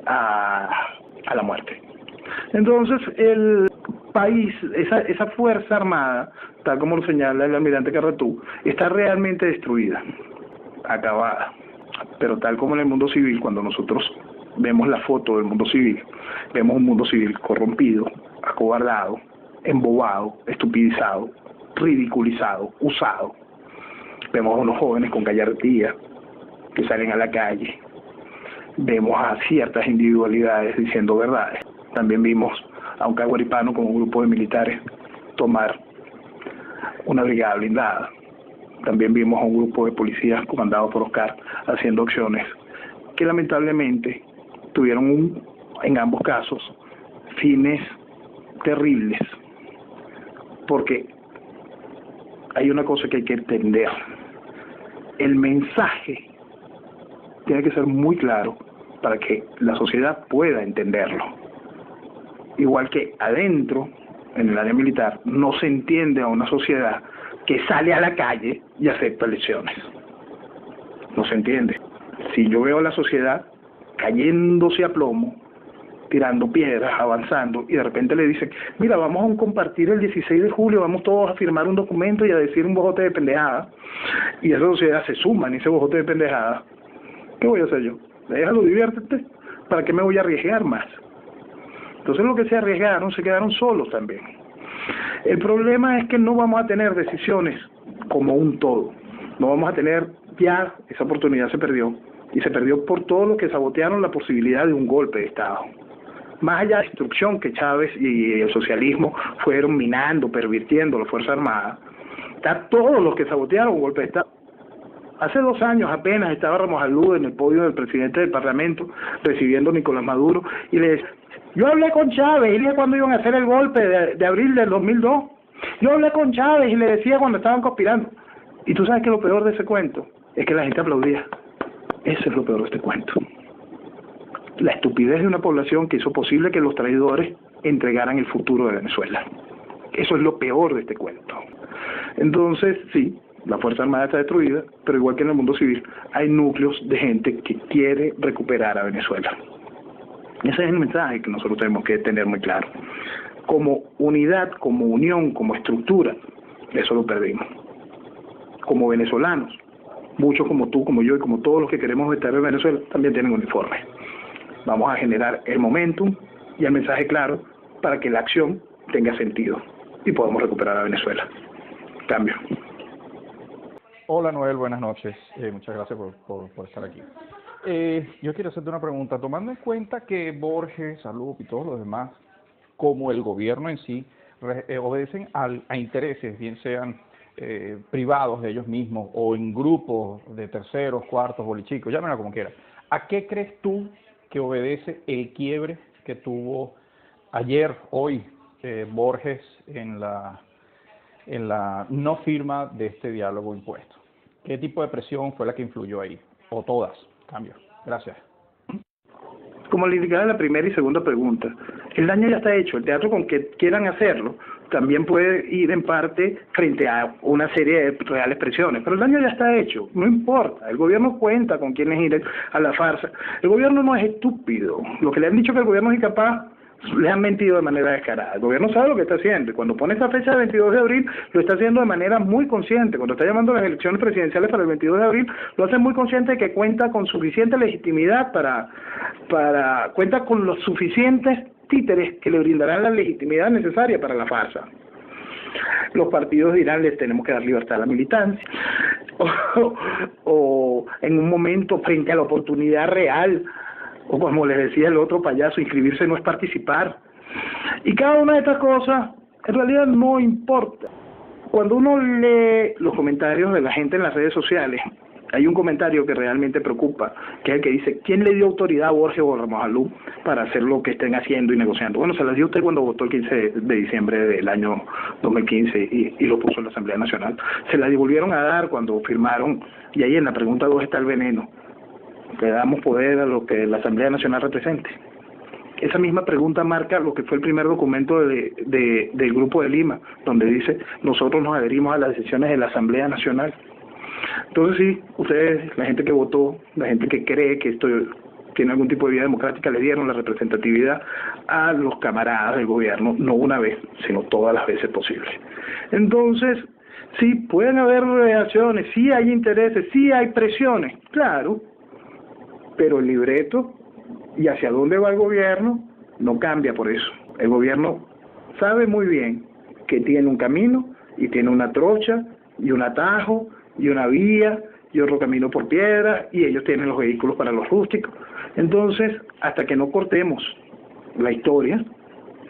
a la muerte. Entonces el país, esa fuerza armada, tal como lo señala el almirante Carratú, está realmente destruida, acabada. Pero tal como en el mundo civil, cuando nosotros vemos la foto del mundo civil, vemos un mundo civil corrompido, acobardado, embobado, estupidizado, ridiculizado, usado. Vemos a unos jóvenes con gallardía que salen a la calle. Vemos a ciertas individualidades diciendo verdades. También vimos a un caguaripano con un grupo de militares tomar una brigada blindada. También vimos a un grupo de policías comandados por Oscar haciendo acciones que lamentablemente tuvieron en ambos casos fines terribles, porque hay una cosa que hay que entender: el mensaje tiene que ser muy claro para que la sociedad pueda entenderlo. Igual que adentro, en el área militar, no se entiende a una sociedad que sale a la calle y acepta elecciones. No se entiende. Si yo veo a la sociedad cayéndose a plomo, tirando piedras, avanzando, y de repente le dicen, mira, vamos a compartir el 16 de julio, vamos todos a firmar un documento y a decir un bojote de pendejada, y esa sociedad se suma en ese bojote de pendejada, ¿qué voy a hacer yo? Déjalo, diviértete, ¿para qué me voy a arriesgar más? Entonces los que se arriesgaron se quedaron solos también. El problema es que no vamos a tener decisiones como un todo, no vamos a tener, ya esa oportunidad se perdió, y se perdió por todos los que sabotearon la posibilidad de un golpe de Estado. Más allá de la destrucción que Chávez y el socialismo fueron minando, pervirtiendo la Fuerza Armada, está todos los que sabotearon un golpe de Estado. Hace 2 años apenas estaba Ramos Alud en el podio del presidente del Parlamento recibiendo a Nicolás Maduro y le decía, yo hablé con Chávez y le dije cuando iban a hacer el golpe de abril del 2002. Yo hablé con Chávez y le decía cuando estaban conspirando. Y tú sabes que lo peor de ese cuento es que la gente aplaudía. Eso es lo peor de este cuento. La estupidez de una población que hizo posible que los traidores entregaran el futuro de Venezuela. Eso es lo peor de este cuento. Entonces, sí, la Fuerza Armada está destruida, pero igual que en el mundo civil, hay núcleos de gente que quiere recuperar a Venezuela. Ese es el mensaje que nosotros tenemos que tener muy claro. Como unidad, como unión, como estructura, eso lo perdimos. Como venezolanos, muchos como tú, como yo y como todos los que queremos estar en Venezuela, también tienen uniforme. Vamos a generar el momentum y el mensaje claro para que la acción tenga sentido y podamos recuperar a Venezuela. Cambio. Hola Noel, buenas noches. Muchas gracias por estar aquí. Yo quiero hacerte una pregunta. Tomando en cuenta que Borges, Alup y todos los demás, como el gobierno en sí, obedecen a intereses, bien sean privados de ellos mismos o en grupos de terceros, cuartos, bolichicos, llámenla como quieras. ¿A qué crees tú que obedece el quiebre que tuvo ayer, hoy, Borges en la no firma de este diálogo impuesto? ¿Qué tipo de presión fue la que influyó ahí? ¿O todas? Cambio. Gracias. Como le indicaba en la primera y segunda pregunta, el daño ya está hecho. El teatro, con que quieran hacerlo, también puede ir en parte frente a una serie de reales presiones, pero el daño ya está hecho, no importa. El gobierno cuenta con quienes ir a la farsa. El gobierno no es estúpido. Lo que le han dicho que el gobierno es incapaz, le han mentido de manera descarada. El gobierno sabe lo que está haciendo, y cuando pone esta fecha del 22 de abril, lo está haciendo de manera muy consciente. Cuando está llamando a las elecciones presidenciales para el 22 de abril, lo hace muy consciente de que cuenta con suficiente legitimidad cuenta con los suficientes títeres que le brindarán la legitimidad necesaria para la farsa. Los partidos dirán, les tenemos que dar libertad a la militancia, o en un momento frente a la oportunidad real, o como les decía el otro payaso, inscribirse no es participar. Y cada una de estas cosas en realidad no importa. Cuando uno lee los comentarios de la gente en las redes sociales, hay un comentario que realmente preocupa, que es el que dice, ¿quién le dio autoridad a Borges o a Ramos Alud para hacer lo que estén haciendo y negociando? Bueno, se las dio usted cuando votó el 15 de diciembre del año 2015 y lo puso en la Asamblea Nacional. Se la volvieron a dar cuando firmaron, y ahí en la pregunta 2 está el veneno. Le damos poder a lo que la Asamblea Nacional represente. Esa misma pregunta marca lo que fue el primer documento del Grupo de Lima, donde dice, nosotros nos adherimos a las decisiones de la Asamblea Nacional. Entonces sí, ustedes, la gente que votó, la gente que cree que esto tiene algún tipo de vida democrática, le dieron la representatividad a los camaradas del gobierno, no una vez, sino todas las veces posibles. Entonces, sí, pueden haber reacciones, sí hay intereses, sí hay presiones, claro, pero el libreto y hacia dónde va el gobierno no cambia por eso. El gobierno sabe muy bien que tiene un camino y tiene una trocha y un atajo y una vía y otro camino por piedra, y ellos tienen los vehículos para los rústicos. Entonces, hasta que no cortemos la historia,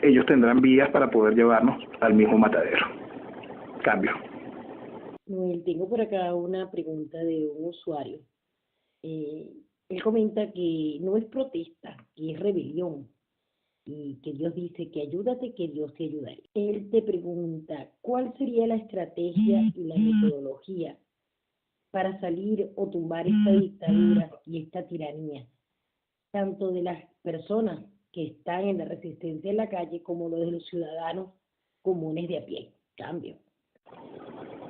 ellos tendrán vías para poder llevarnos al mismo matadero. Cambio. Noel, tengo por acá una pregunta de un usuario. Él comenta que no es protesta, que es rebelión, y que Dios dice que ayúdate, que Dios te ayudará. Él te pregunta, ¿cuál sería la estrategia y la metodología para salir o tumbar esta dictadura y esta tiranía, tanto de las personas que están en la resistencia en la calle como lo de los ciudadanos comunes de a pie? Cambio.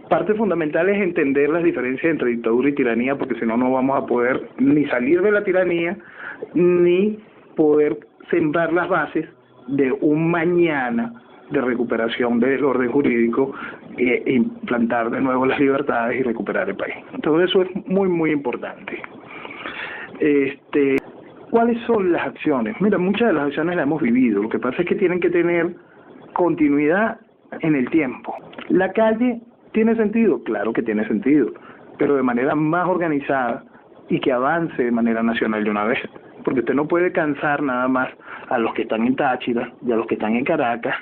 Parte fundamental es entender las diferencias entre dictadura y tiranía, porque si no, no vamos a poder ni salir de la tiranía, ni poder sembrar las bases de un mañana de recuperación del orden jurídico e implantar de nuevo las libertades y recuperar el país. Entonces eso es muy, muy importante. ¿Cuáles son las acciones? Mira, muchas de las acciones las hemos vivido. Lo que pasa es que tienen que tener continuidad en el tiempo. La calle tiene sentido, claro que tiene sentido, pero de manera más organizada y que avance de manera nacional de una vez. Porque usted no puede cansar nada más a los que están en Táchira y a los que están en Caracas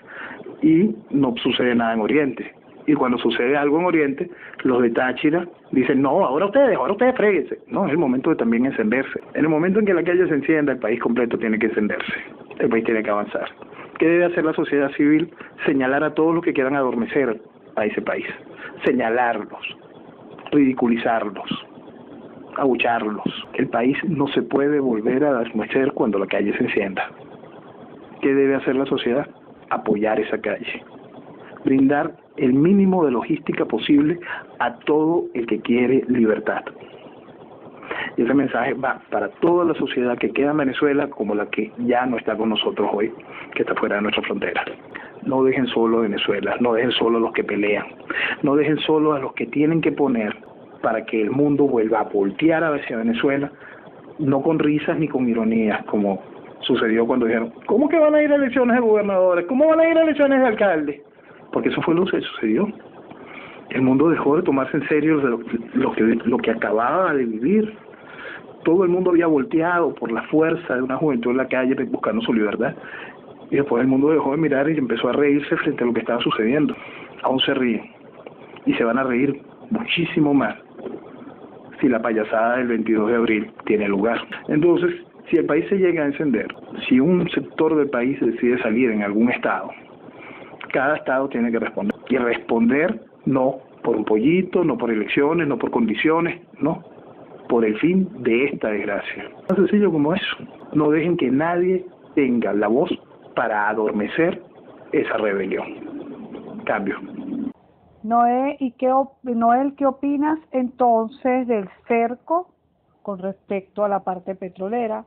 y no sucede nada en Oriente. Y cuando sucede algo en Oriente, los de Táchira dicen, no, ahora ustedes fréguense. No, es el momento de también encenderse. En el momento en que la calle se encienda, el país completo tiene que encenderse. El país tiene que avanzar. ¿Qué debe hacer la sociedad civil? Señalar a todos los que quieran adormecer a ese país. Señalarlos, ridiculizarlos, abucharlos. El país no se puede volver a adormecer cuando la calle se encienda. ¿Qué debe hacer la sociedad? Apoyar esa calle. Brindar el mínimo de logística posible a todo el que quiere libertad. Y ese mensaje va para toda la sociedad que queda en Venezuela, como la que ya no está con nosotros hoy, que está fuera de nuestra frontera. No dejen solo a Venezuela, no dejen solo a los que pelean, no dejen solo a los que tienen que poner para que el mundo vuelva a voltear hacia Venezuela, no con risas ni con ironías, como sucedió cuando dijeron, ¿cómo que van a ir a elecciones de gobernadores? ¿Cómo van a ir a elecciones de alcaldes? Porque eso fue lo que sucedió. El mundo dejó de tomarse en serio lo que acababa de vivir. Todo el mundo había volteado por la fuerza de una juventud en la calle buscando su libertad. Y después el mundo dejó de mirar y empezó a reírse frente a lo que estaba sucediendo. Aún se ríen. Y se van a reír muchísimo más si la payasada del 22 de abril tiene lugar. Entonces, si el país se llega a encender, si un sector del país decide salir en algún estado, cada estado tiene que responder. Y responder no por un pollito, no por elecciones, no por condiciones, no, por el fin de esta desgracia. Tan sencillo como eso. No dejen que nadie tenga la voz para adormecer esa rebelión. Cambio. Noel, Noel, ¿qué opinas entonces del cerco con respecto a la parte petrolera,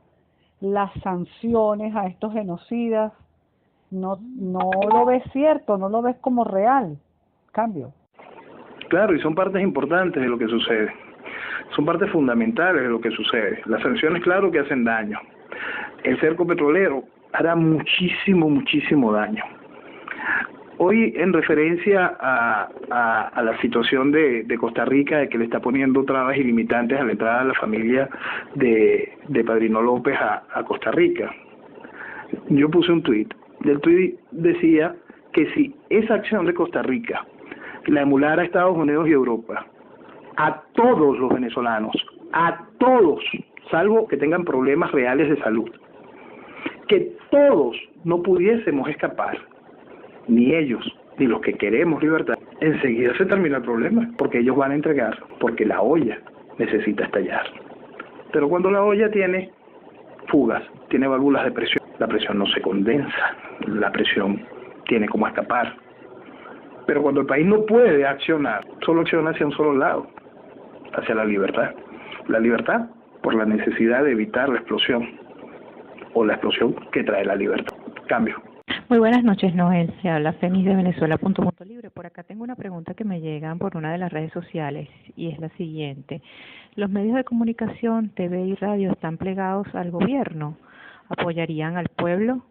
las sanciones a estos genocidas? No lo ves cierto, no lo ves como real. Cambio. Claro, y son partes importantes de lo que sucede. Son partes fundamentales de lo que sucede. Las sanciones, claro que hacen daño. El cerco petrolero hará muchísimo, muchísimo daño. Hoy, en referencia a la situación de Costa Rica, de que le está poniendo trabas ilimitantes a la entrada de la familia de Padrino López a Costa Rica, yo puse un tuit. El tuit decía que si esa acción de Costa Rica la emulara a Estados Unidos y Europa, a todos los venezolanos, a todos, salvo que tengan problemas reales de salud, que todos no pudiésemos escapar, ni ellos, ni los que queremos libertad, enseguida se termina el problema, porque ellos van a entregar, porque la olla necesita estallar. Pero cuando la olla tiene fugas, tiene válvulas de presión, la presión no se condensa, la presión tiene como escapar. Pero cuando el país no puede accionar, solo acciona hacia un solo lado, hacia la libertad. La libertad por la necesidad de evitar la explosión, o la explosión que trae la libertad. Cambio. Muy buenas noches, Noel. Se habla Fénix de Venezuela.libre. Por acá tengo una pregunta que me llega por una de las redes sociales y es la siguiente. Los medios de comunicación, TV y radio están plegados al gobierno, apoyarían al pueblo.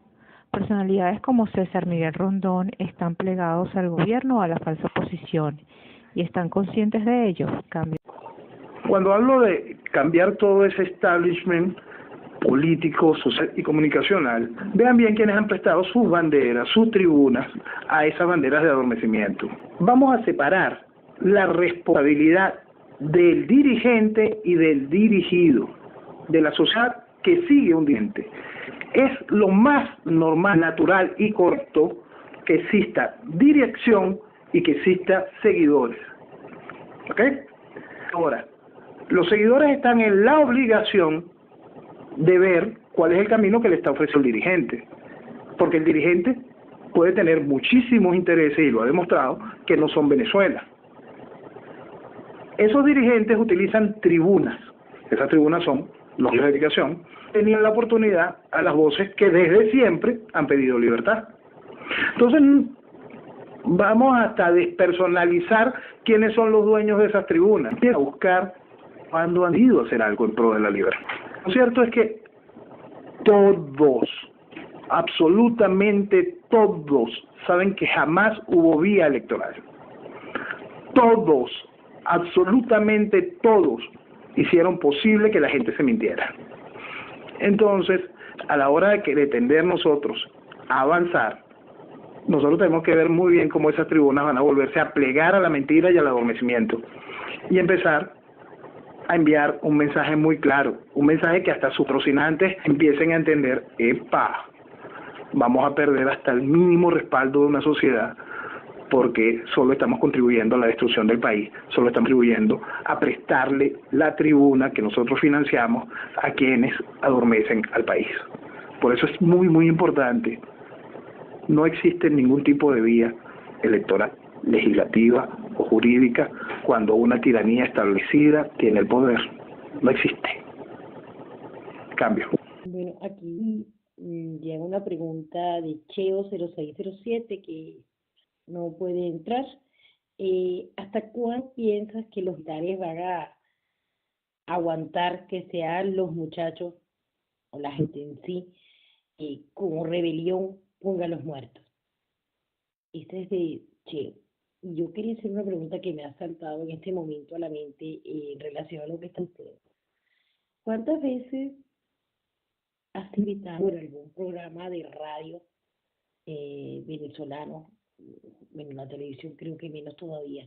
Personalidades como César Miguel Rondón están plegados al gobierno o a la falsa oposición y están conscientes de ello. Cambio. Cuando hablo de cambiar todo ese establishment político, social y comunicacional, vean bien quienes han prestado sus banderas, sus tribunas a esas banderas de adormecimiento. Vamos a separar la responsabilidad del dirigente y del dirigido, de la sociedad que sigue un dirigente. Es lo más normal, natural y correcto que exista dirección y que exista seguidores. ¿Ok? Ahora, los seguidores están en la obligación de ver cuál es el camino que le está ofreciendo el dirigente, porque el dirigente puede tener muchísimos intereses, y lo ha demostrado, que no son Venezuela. Esos dirigentes utilizan tribunas, esas tribunas son los medios de comunicación, tenían la oportunidad a las voces que desde siempre han pedido libertad. Entonces, vamos hasta despersonalizar quiénes son los dueños de esas tribunas, a buscar cuándo han ido a hacer algo en pro de la libertad. Lo cierto es que todos, absolutamente todos, saben que jamás hubo vía electoral. Todos, absolutamente todos, hicieron posible que la gente se mintiera. Entonces, a la hora de que tender nosotros a avanzar, nosotros tenemos que ver muy bien cómo esas tribunas van a volverse a plegar a la mentira y al adormecimiento y empezar a enviar un mensaje muy claro, un mensaje que hasta sus patrocinantes empiecen a entender: ¡epa! Vamos a perder hasta el mínimo respaldo de una sociedad porque solo estamos contribuyendo a la destrucción del país, solo estamos contribuyendo a prestarle la tribuna que nosotros financiamos a quienes adormecen al país. Por eso es muy, muy importante. No existe ningún tipo de vía electoral, legislativa o jurídica cuando una tiranía establecida tiene el poder. No existe. Cambio. Bueno, aquí llega una pregunta de Cheo0607 que no puede entrar. ¿Hasta cuándo piensas que los militares van a aguantar que sean los muchachos o la gente en sí como rebelión ponga a los muertos? Esta es de Cheo. Y yo quería hacer una pregunta que me ha saltado en este momento a la mente en relación a lo que está ustedes. ¿Cuántas veces has invitado en algún programa de radio venezolano, bueno, en la televisión creo que menos todavía,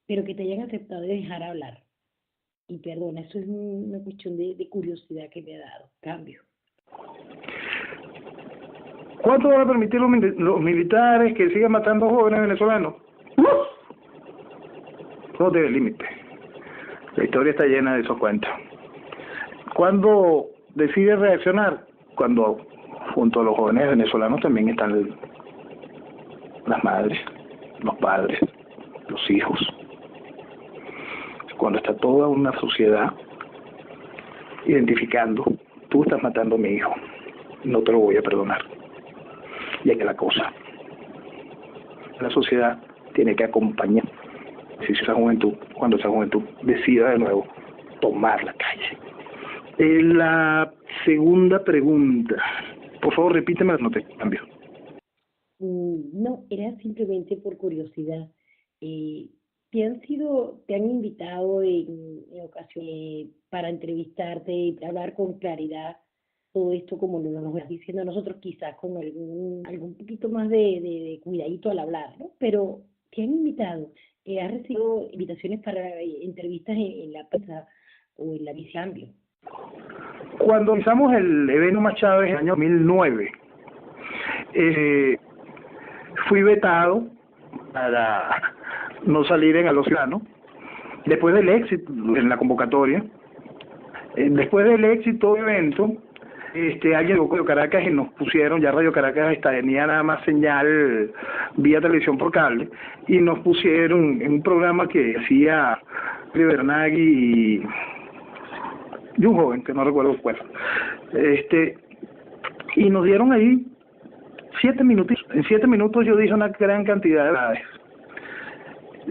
pero que te hayan aceptado de dejar hablar? Y perdona, eso es una cuestión de curiosidad que me ha dado. Cambio. ¿Cuánto van a permitir los militares que sigan matando jóvenes venezolanos? No tiene límite. La historia está llena de esos cuentos. ¿Cuándo decide reaccionar? Cuando junto a los jóvenes venezolanos también están las madres, los padres, los hijos. Cuando está toda una sociedad identificando: tú estás matando a mi hijo, no te lo voy a perdonar. Y aquí la cosa. La sociedad tiene que acompañar esa juventud cuando esa juventud decida de nuevo tomar la calle. La segunda pregunta, por favor repíteme, no te cambio. No, era simplemente por curiosidad. ¿Te han invitado en ocasiones para entrevistarte y hablar con claridad todo esto como nos vas diciendo a nosotros, quizás con algún poquito más de cuidadito al hablar, ¿no? Pero ¿te han invitado? ¿Has recibido invitaciones para entrevistas en la prensa o en la Bicambio? Cuando realizamos el evento Más Chávez en el año 2009, fui vetado para no salir en Aló Ciudadano. Después del éxito en la convocatoria, después del éxito del evento, alguien de Radio Caracas y nos pusieron, ya Radio Caracas tenía nada más señal vía televisión por cable, y nos pusieron en un programa que hacía Bernagui y un joven que no recuerdo cuál, y nos dieron ahí 7 minutos. En 7 minutos yo dije una gran cantidad de verdades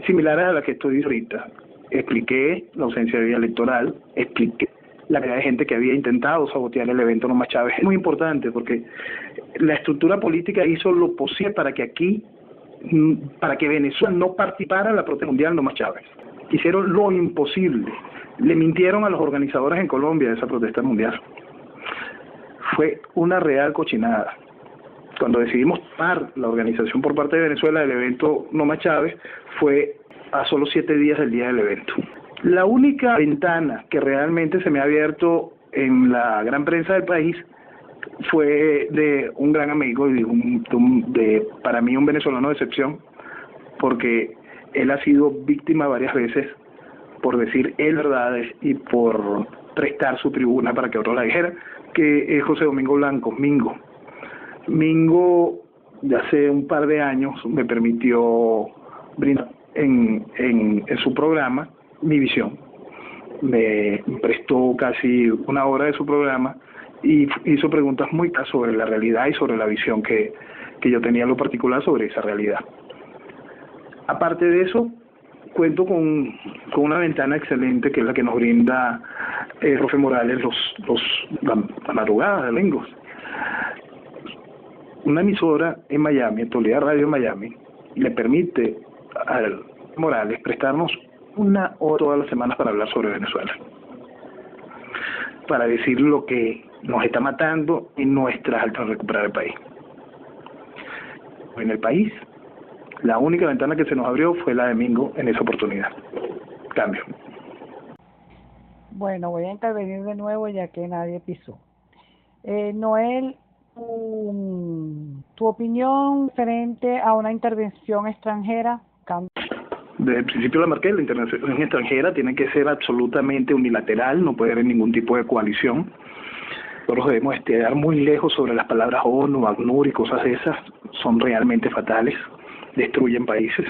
similares a las que estoy ahorita. expliqué la ausencia de vía electoral, expliqué la cantidad de gente que había intentado sabotear el evento No Más Chávez. Es muy importante porque la estructura política hizo lo posible para que aquí, para que Venezuela no participara en la protesta mundial No Más Chávez. Hicieron lo imposible. Le mintieron a los organizadores en Colombia de esa protesta mundial. Fue una real cochinada. Cuando decidimos tomar la organización por parte de Venezuela del evento No Más Chávez, fue a solo 7 días del día del evento. La única ventana que realmente se me ha abierto en la gran prensa del país fue de un gran amigo y para mí un venezolano de excepción, porque él ha sido víctima varias veces por decir verdades y por prestar su tribuna para que otros la dijeran, que es José Domingo Blanco, Mingo. Mingo, de hace un par de años, me permitió brindar en su programa mi visión. Me prestó casi una hora de su programa y hizo preguntas muy claras sobre la realidad y sobre la visión que yo tenía en lo particular sobre esa realidad. Aparte de eso, cuento con una ventana excelente que es la que nos brinda Rofe Morales la madrugada de domingos. Una emisora en Miami, Actualidad Radio en Miami, le permite a Morales prestarnos una hora todas las semanas para hablar sobre Venezuela, para decir lo que nos está matando y nuestras altas para recuperar el país. En el país, la única ventana que se nos abrió fue la de Mingo en esa oportunidad. Cambio. Bueno, voy a intervenir de nuevo ya que nadie pisó. Noel, tu opinión frente a una intervención extranjera. Desde el principio la marqué, la intervención extranjera tiene que ser absolutamente unilateral, no puede haber ningún tipo de coalición. Nosotros debemos estar muy lejos sobre las palabras ONU, ACNUR y cosas de esas, son realmente fatales, destruyen países.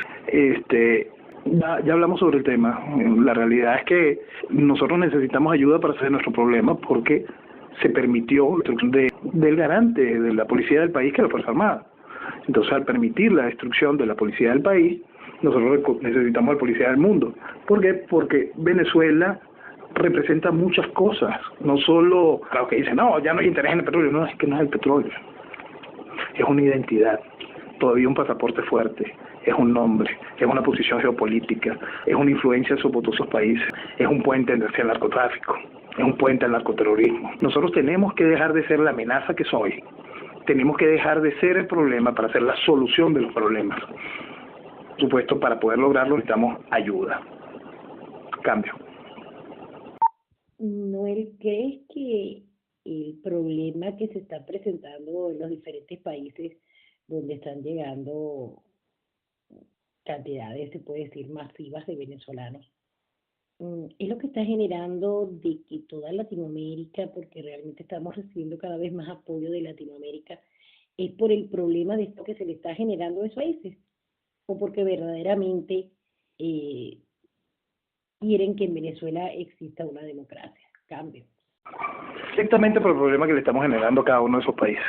Ya hablamos sobre el tema. La realidad es que nosotros necesitamos ayuda para hacer nuestro problema porque se permitió la destrucción del garante de la policía del país, que es la Fuerza Armada. Entonces, al permitir la destrucción de la policía del país, nosotros necesitamos la policía del mundo. ¿Por qué? Porque Venezuela representa muchas cosas, no solo a los que dicen, no, ya no hay interés en el petróleo. No, es que no es el petróleo, es una identidad, todavía un pasaporte fuerte, es un nombre, es una posición geopolítica, es una influencia sobre todos los países, es un puente hacia el narcotráfico, es un puente al narcoterrorismo. Nosotros tenemos que dejar de ser la amenaza que soy, tenemos que dejar de ser el problema para ser la solución de los problemas. Por supuesto, para poder lograrlo necesitamos ayuda. Cambio. Noel, ¿crees que el problema que se está presentando en los diferentes países donde están llegando cantidades, se puede decir, masivas de venezolanos, es lo que está generando de que toda Latinoamérica, porque realmente estamos recibiendo cada vez más apoyo de Latinoamérica, es por el problema de esto que se le está generando a esos países? ¿O porque verdaderamente quieren que en Venezuela exista una democracia? Cambio. Exactamente por el problema que le estamos generando a cada uno de esos países.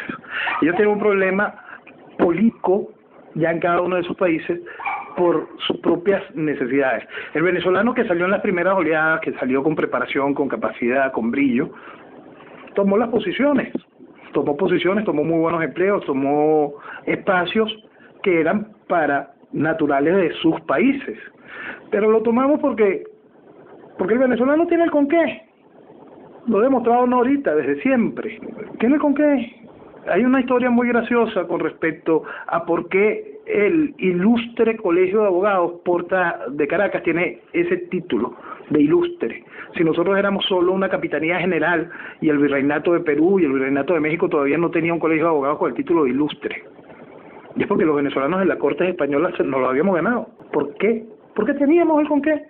Ellos tienen un problema político ya en cada uno de esos países por sus propias necesidades. El venezolano que salió en las primeras oleadas, que salió con preparación, con capacidad, con brillo, tomó las posiciones, tomó muy buenos empleos, tomó espacios que eran para naturales de sus países, pero lo tomamos porque el venezolano tiene el con qué. Lo he demostrado no ahorita, desde siempre. Tiene el con qué. Hay una historia muy graciosa con respecto a por qué el ilustre Colegio de Abogados de Caracas tiene ese título de ilustre. Si nosotros éramos solo una capitanía general y el virreinato de Perú y el virreinato de México todavía no tenía un colegio de abogados con el título de ilustre. Y es porque los venezolanos en las Cortes Españolas nos lo habíamos ganado. ¿Por qué? Porque teníamos el con qué.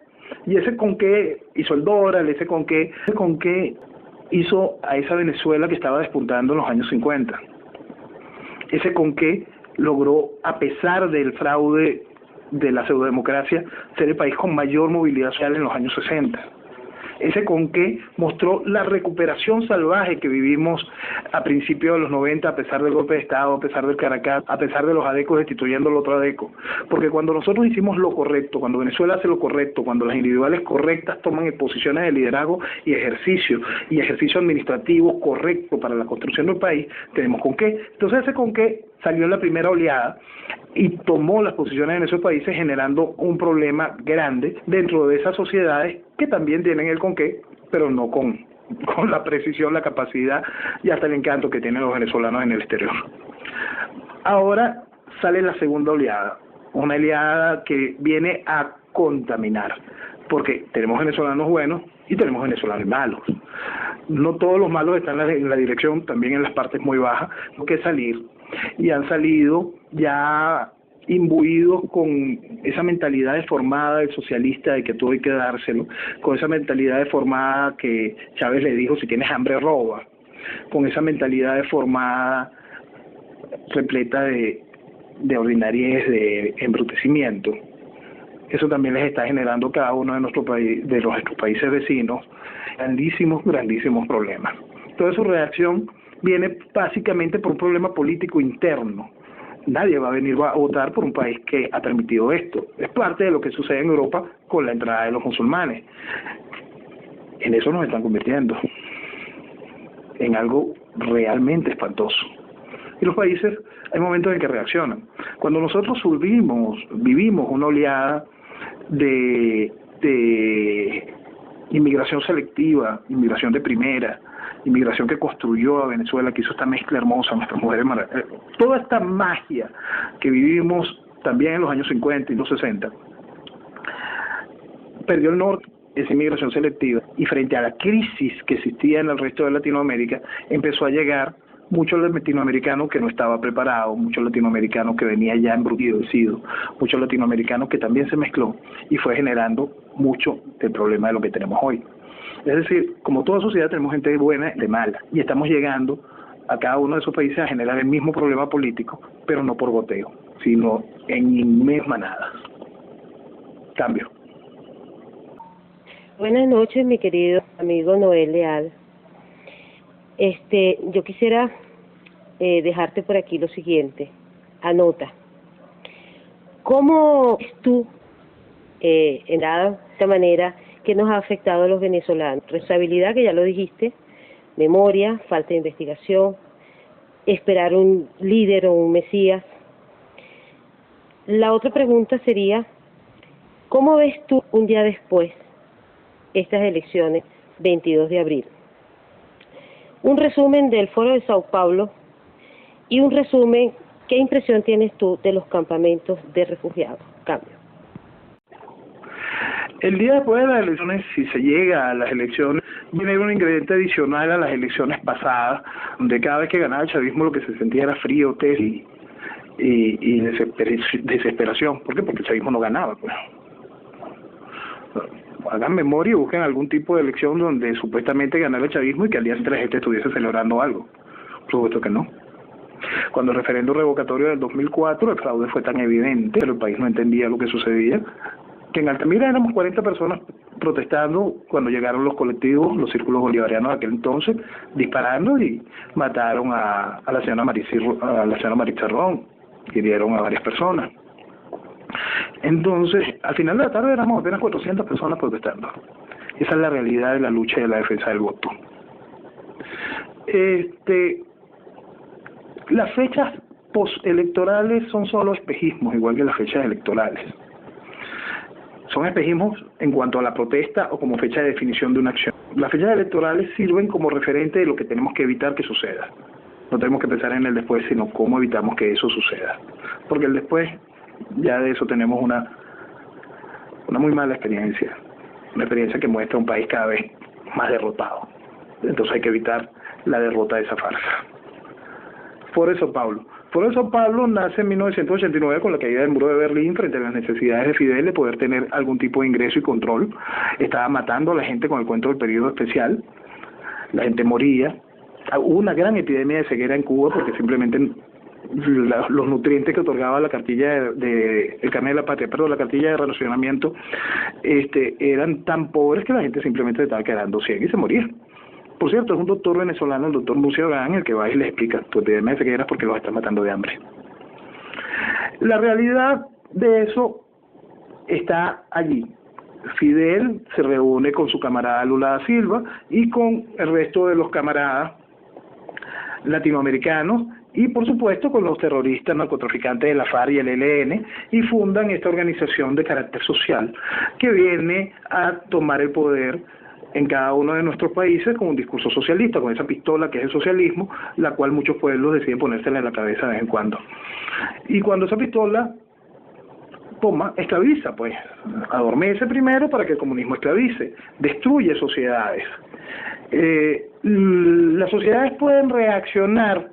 Y ese con qué hizo el dólar, ese con qué hizo a esa Venezuela que estaba despuntando en los años 50. Ese con qué logró, a pesar del fraude de la pseudodemocracia, ser el país con mayor movilidad social en los años 60. Ese con qué mostró la recuperación salvaje que vivimos a principios de los 90, a pesar del golpe de Estado, a pesar del Caracas, a pesar de los adecos destituyendo el otro adeco. Porque cuando nosotros hicimos lo correcto, cuando Venezuela hace lo correcto, cuando las individuales correctas toman posiciones de liderazgo y ejercicio administrativo correcto para la construcción del país, tenemos con qué. Entonces ese con qué salió en la primera oleada y tomó las posiciones en esos países, generando un problema grande dentro de esas sociedades que también tienen el con qué, pero no con la precisión, la capacidad y hasta el encanto que tienen los venezolanos en el exterior. Ahora sale la segunda oleada, una oleada que viene a contaminar, porque tenemos venezolanos buenos y tenemos venezolanos malos. No todos los malos están en la dirección, también en las partes muy bajas, que salir, y han salido ya imbuidos con esa mentalidad deformada del socialista de que todo hay que dárselo, con esa mentalidad deformada que Chávez le dijo, si tienes hambre roba, con esa mentalidad deformada repleta de ordinariez, de embrutecimiento. Eso también les está generando cada uno de nuestros países vecinos grandísimos problemas. Toda su reacción viene básicamente por un problema político interno. Nadie va a venir a votar por un país que ha permitido esto. Es parte de lo que sucede en Europa con la entrada de los musulmanes. En eso nos están convirtiendo, en algo realmente espantoso. Y los países, hay momentos en que reaccionan. Cuando nosotros vivimos una oleada de inmigración selectiva, inmigración de primera, inmigración que construyó a Venezuela, que hizo esta mezcla hermosa, nuestras mujeres toda esta magia que vivimos también en los años 50 y los 60, perdió el norte, esa inmigración selectiva, y frente a la crisis que existía en el resto de Latinoamérica, empezó a llegar muchos latinoamericanos que no estaba preparado, muchos latinoamericanos que venía ya embrutecido, muchos latinoamericanos que también se mezcló y fue generando mucho del problema de lo que tenemos hoy. Es decir, como toda sociedad tenemos gente buena y de mala, y estamos llegando a cada uno de esos países a generar el mismo problema político, pero no por goteo, sino en inmensas manadas. Cambio. Buenas noches, mi querido amigo Noel Leal. Yo quisiera dejarte por aquí lo siguiente. Anota. ¿Cómo ves tú, de esta manera, que nos ha afectado a los venezolanos? Responsabilidad, que ya lo dijiste, memoria, falta de investigación, esperar un líder o un mesías. La otra pregunta sería, ¿cómo ves tú un día después estas elecciones, 22 de abril? Un resumen del Foro de Sao Paulo y un resumen, ¿qué impresión tienes tú de los campamentos de refugiados? Cambio. El día después de las elecciones, si se llega a las elecciones, viene un ingrediente adicional a las elecciones pasadas, donde cada vez que ganaba el chavismo lo que se sentía era frío, y desesperación. ¿Por qué? Porque el chavismo no ganaba, pues. Hagan memoria y busquen algún tipo de elección donde supuestamente ganara el chavismo y que al día siguiente la gente estuviese celebrando algo. Por supuesto que no. Cuando el referendo revocatorio del 2004, el fraude fue tan evidente, pero el país no entendía lo que sucedía, que en Altamira éramos 40 personas protestando cuando llegaron los colectivos, los círculos bolivarianos de aquel entonces, disparando y mataron a la señora Maritza Ron, hirieron a varias personas. Entonces, al final de la tarde éramos apenas 400 personas protestando. Esa es la realidad de la lucha y de la defensa del voto. Las fechas postelectorales son solo espejismos, igual que las fechas electorales. Son espejismos en cuanto a la protesta o como fecha de definición de una acción. Las fechas electorales sirven como referente de lo que tenemos que evitar que suceda. No tenemos que pensar en el después, sino cómo evitamos que eso suceda. Porque el después, ya de eso tenemos una muy mala experiencia. Una experiencia que muestra un país cada vez más derrotado. Entonces hay que evitar la derrota de esa farsa. Foro de Sao Paulo. Foro de Sao Paulo nace en 1989 con la caída del muro de Berlín frente a las necesidades de Fidel de poder tener algún tipo de ingreso y control. Estaba matando a la gente con el cuento del periodo especial. La gente moría. Hubo una gran epidemia de ceguera en Cuba porque simplemente los nutrientes que otorgaba la cartilla el carnet de la patria, perdón, la cartilla de relacionamiento, eran tan pobres que la gente simplemente estaba quedando ciega y se moría. Por cierto, es un doctor venezolano, el doctor Murcia Orán, el que va y le explica, tu epidemia de ceguera es porque los están matando de hambre. La realidad de eso está allí. Fidel se reúne con su camarada Lula da Silva y con el resto de los camaradas latinoamericanos y por supuesto con los terroristas narcotraficantes de la FARC y el ELN, y fundan esta organización de carácter social que viene a tomar el poder en cada uno de nuestros países con un discurso socialista, con esa pistola que es el socialismo, la cual muchos pueblos deciden ponérsela en la cabeza de vez en cuando. Y cuando esa pistola toma, esclaviza, pues, adormece primero para que el comunismo esclavice, destruye sociedades. Las sociedades pueden reaccionar,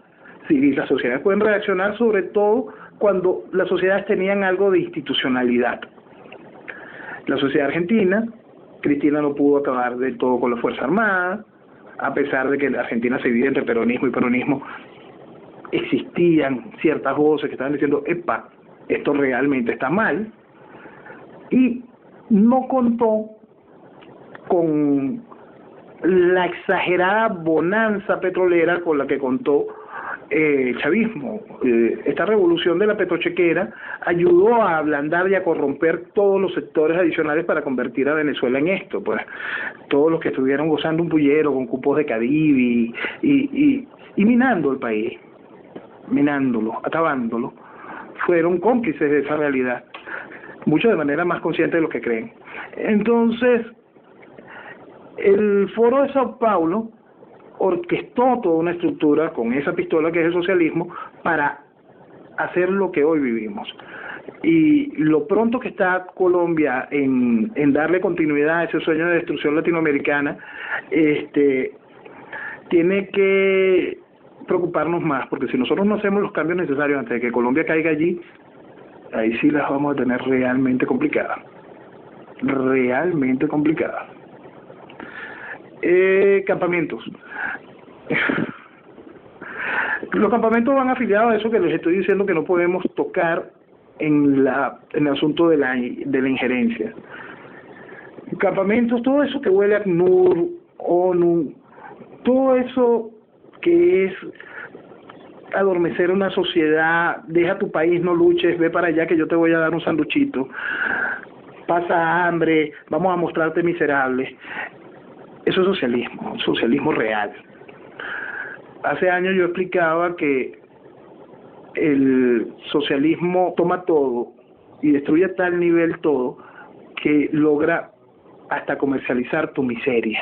sí, las sociedades pueden reaccionar sobre todo cuando las sociedades tenían algo de institucionalidad. La sociedad argentina, Cristina no pudo acabar del todo con la Fuerza Armada, a pesar de que en Argentina se divide entre peronismo y peronismo, existían ciertas voces que estaban diciendo, epa, esto realmente está mal, y no contó con la exagerada bonanza petrolera con la que contó el chavismo. Esta revolución de la petrochequera ayudó a ablandar y a corromper todos los sectores adicionales para convertir a Venezuela en esto, pues todos los que estuvieron gozando un pullero con cupos de Cadivi y minando el país, minándolo, acabándolo, fueron cómplices de esa realidad, muchos de manera más consciente de lo que creen. Entonces, el Foro de Sao Paulo orquestó toda una estructura con esa pistola que es el socialismo para hacer lo que hoy vivimos. Y lo pronto que está Colombia en darle continuidad a ese sueño de destrucción latinoamericana, tiene que preocuparnos más, porque si nosotros no hacemos los cambios necesarios antes de que Colombia caiga allí, ahí sí las vamos a tener realmente complicadas. Realmente complicadas. Campamentos. Los campamentos van afiliados a eso que les estoy diciendo, que no podemos tocar en el asunto de la injerencia. Campamentos, todo eso que huele a ACNUR, ONU, todo eso que es adormecer una sociedad, deja tu país, no luches, ve para allá que yo te voy a dar un sanduchito, pasa hambre, vamos a mostrarte miserable. Eso es socialismo, socialismo real. Hace años yo explicaba que el socialismo toma todo y destruye a tal nivel todo que logra hasta comercializar tu miseria.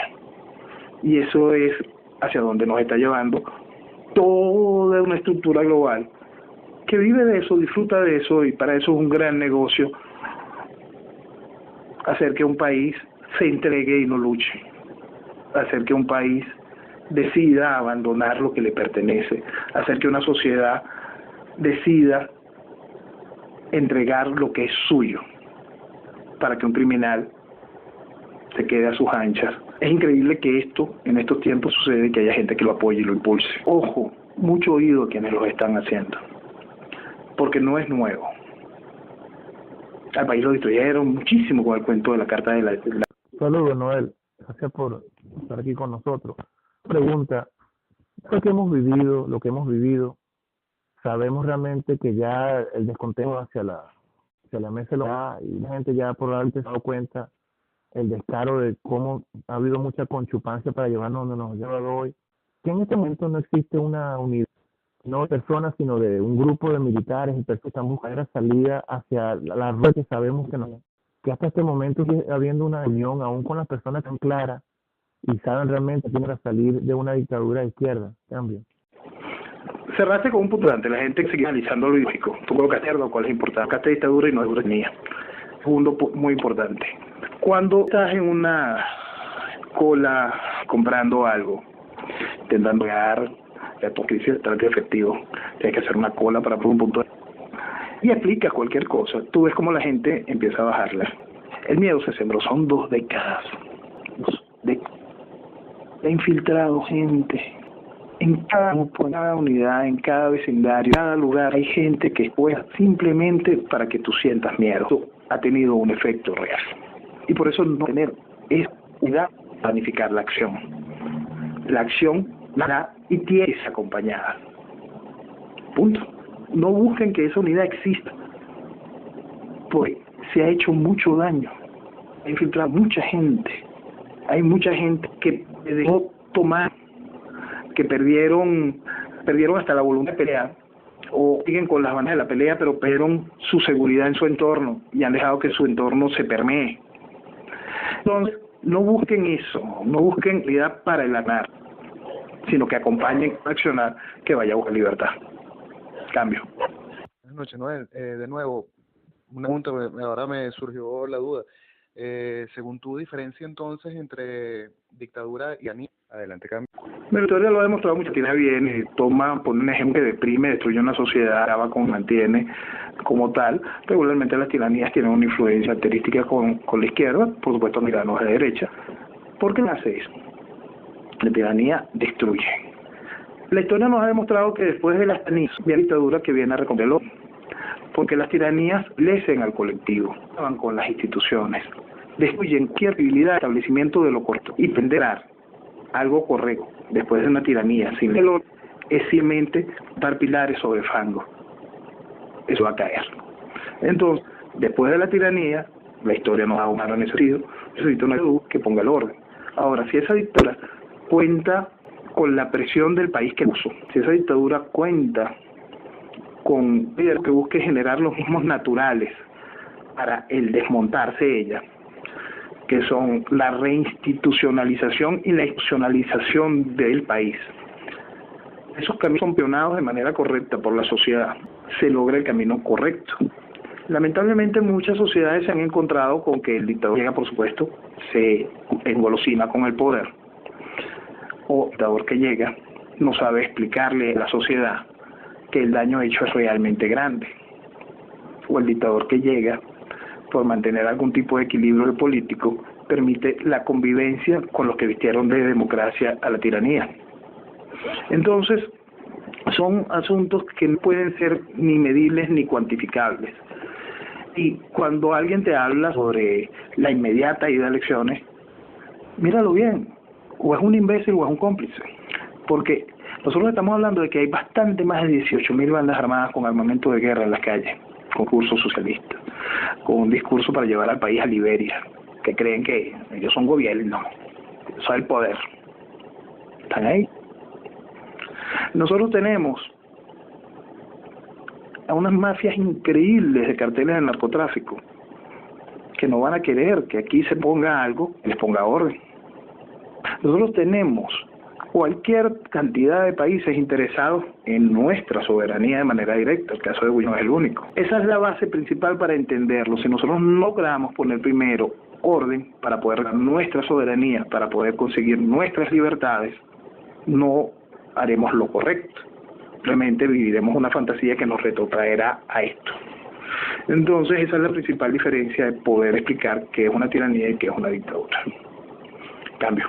Y eso es hacia donde nos está llevando toda una estructura global que vive de eso, disfruta de eso, y para eso es un gran negocio hacer que un país se entregue y no luche, hacer que un país decida abandonar lo que le pertenece, hacer que una sociedad decida entregar lo que es suyo para que un criminal se quede a sus anchas. Es increíble que esto en estos tiempos sucede, que haya gente que lo apoye y lo impulse. Ojo, mucho oído a quienes lo están haciendo, porque no es nuevo. Al país lo destruyeron muchísimo con el cuento de la carta de la... Saludos, Noel. Gracias por estar aquí con nosotros. Pregunta, lo que hemos vivido, sabemos realmente que ya el descontento hacia la mesa lo da, y la gente ya por haberse dado cuenta el descaro de cómo ha habido mucha conchupancia para llevarnos donde nos ha llevado hoy, que en este momento no existe una unidad, no de personas, sino de un grupo de militares y personas que están buscando salida hacia la ruta que sabemos que hasta este momento sigue habiendo una unión aún con las personas tan claras y saben realmente que tienen que salir de una dictadura de izquierda. También cerraste con un punto antes, la gente sigue analizando lo ideológico. Tú colocaste algo cuál es importante, colocaste dictadura y no es tiranía. Segundo, muy importante, cuando estás en una cola comprando algo, intentando llegar a tu crisis de efectivo, tienes que hacer una cola para por un punto y aplicas cualquier cosa, tú ves cómo la gente empieza a bajarla. El miedo se sembró, son 2 décadas de infiltrado gente En cada grupo, en cada unidad, en cada vecindario, en cada lugar hay gente que juega simplemente para que tú sientas miedo. Esto ha tenido un efecto real. Y por eso no tener esa unidad, planificar la acción. La acción la da y tiene que ser acompañada. Punto. No busquen que esa unidad exista. Pues se ha hecho mucho daño. Ha infiltrado mucha gente. Hay mucha gente que dejó tomar, que perdieron hasta la voluntad de pelear, o siguen con las ganas de la pelea, pero perdieron su seguridad en su entorno y han dejado que su entorno se permee. Entonces, no busquen eso, no busquen libertad para el ganar, sino que acompañen a accionar que vaya a buscar libertad. Cambio. Buenas noches, Noel. De nuevo, una pregunta, ahora me surgió la duda. Según tu diferencia entonces entre dictadura y tiranía, adelante, cambio. La historia lo ha demostrado mucho, tiene bien, pone un ejemplo que deprime, destruye una sociedad, acaba con, mantiene como tal. Regularmente las tiranías tienen una influencia característica con la izquierda, por supuesto miranos a la derecha. ¿Por qué nace eso? La tiranía destruye. La historia nos ha demostrado que después de las tiranías viene la dictadura que viene a recomponerlo, porque las tiranías lesen al colectivo, van con las instituciones, destruyen cualquier habilidad de establecimiento de lo correcto y penderar algo correcto después de una tiranía sin valor es simplemente dar pilares sobre fango. Eso va a caer. Entonces, después de la tiranía, la historia nos ha dado en ese sentido, necesita una dictadura que ponga el orden. Ahora, si esa dictadura cuenta con la presión del país que puso, si esa dictadura cuenta con líderes que busque generar los mismos naturales para el desmontarse ella, que son la reinstitucionalización y la institucionalización del país. Esos caminos son pionados de manera correcta por la sociedad. Se logra el camino correcto. Lamentablemente muchas sociedades se han encontrado con que el dictador llega, por supuesto, se engolosina con el poder. O el dictador que llega no sabe explicarle a la sociedad que el daño hecho es realmente grande. O el dictador que llega, por mantener algún tipo de equilibrio político, permite la convivencia con los que vistieron de democracia a la tiranía. Entonces, son asuntos que no pueden ser ni medibles ni cuantificables. Y cuando alguien te habla sobre la inmediata ida a elecciones, míralo bien, o es un imbécil o es un cómplice, porque nosotros estamos hablando de que hay bastante más de 18.000 bandas armadas con armamento de guerra en las calles, con cursos socialistas, con un discurso para llevar al país a Liberia, que creen que ellos son gobierno, son el poder. Están ahí. Nosotros tenemos a unas mafias increíbles de carteles de narcotráfico que no van a querer que aquí se ponga algo, les ponga orden. Nosotros tenemos cualquier cantidad de países interesados en nuestra soberanía de manera directa. El caso de Guyana es el único. Esa es la base principal para entenderlo. Si nosotros no logramos poner primero orden para poder ganar nuestra soberanía, para poder conseguir nuestras libertades, no haremos lo correcto. Realmente viviremos una fantasía que nos retrotraerá a esto. Entonces esa es la principal diferencia de poder explicar qué es una tiranía y qué es una dictadura. Cambio.